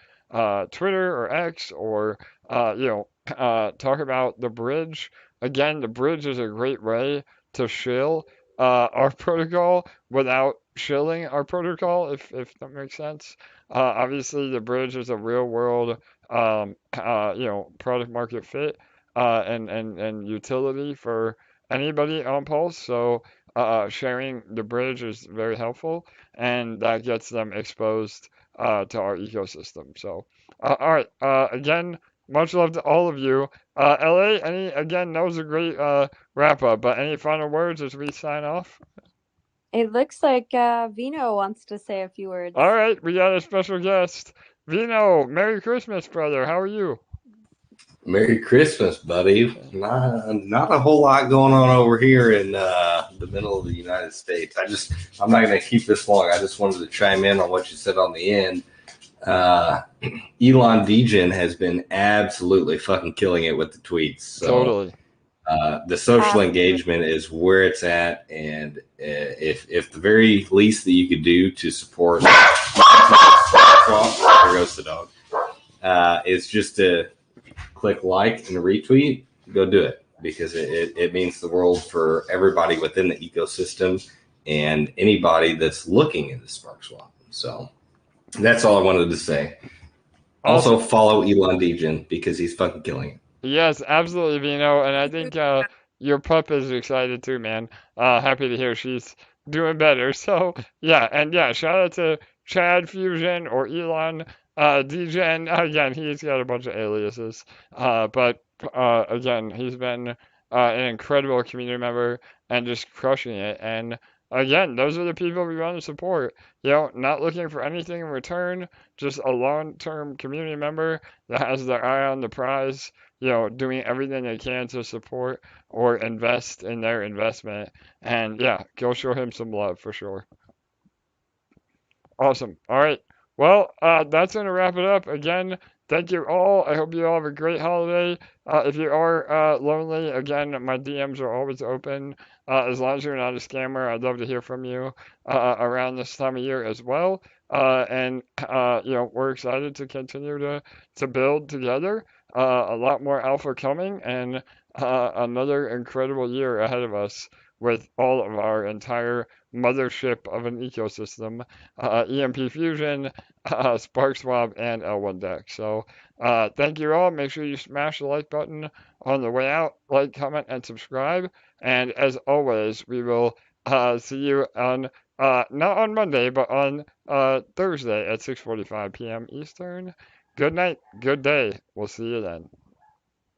Twitter or X, or, talk about the bridge. Again, the bridge is a great way to shill our protocol without shilling our protocol, if that makes sense. Obviously, the bridge is a real world, product market fit, and utility for anybody on Pulse. So sharing the bridge is very helpful, and that gets them exposed to our ecosystem. So, all right. Again, much love to all of you. LA, that was a great wrap up, but any final words as we sign off? It looks like Vino wants to say a few words. All right, we got a special guest. Vino, Merry Christmas, brother. How are you? Merry Christmas, buddy. Not a whole lot going on over here in the middle of the United States. I'm not going to keep this long. I just wanted to chime in on what you said on the end. Elon Degen has been absolutely fucking killing it with the tweets. So, totally. The social engagement is where it's at, and if the very least that you could do to support, there goes the dog, is just to click like and retweet, go do it, because it means the world for everybody within the ecosystem and anybody that's looking into Sparkswap. So that's all I wanted to say. Also follow Elon Degen because he's fucking killing it. Yes, absolutely, Vino. And I think your pup is excited too, man. Happy to hear she's doing better. So yeah, and yeah, shout out to Chad Fusion or Elon DGen. Again, he's got a bunch of aliases. But again, he's been an incredible community member and just crushing it. And again, those are the people we want to support. You know, not looking for anything in return, just a long-term community member that has their eye on the prize, you know, doing everything they can to support or invest in their investment. And yeah, go show him some love for sure. Awesome. All right. Well, that's going to wrap it up. Again, thank you all. I hope you all have a great holiday. If you are lonely, again, my DMs are always open. As long as you're not a scammer, I'd love to hear from you around this time of year as well. And you know, we're excited to continue to build together. A lot more alpha coming, and another incredible year ahead of us with all of our entire mothership of an ecosystem, EMP Fusion, Sparkswap, and L1 Deck. So thank you all. Make sure you smash the like button on the way out, like, comment, and subscribe. And as always, we will see you on not on Monday, but on Thursday at 6:45 p.m. Eastern. Good night, good day. We'll see you then.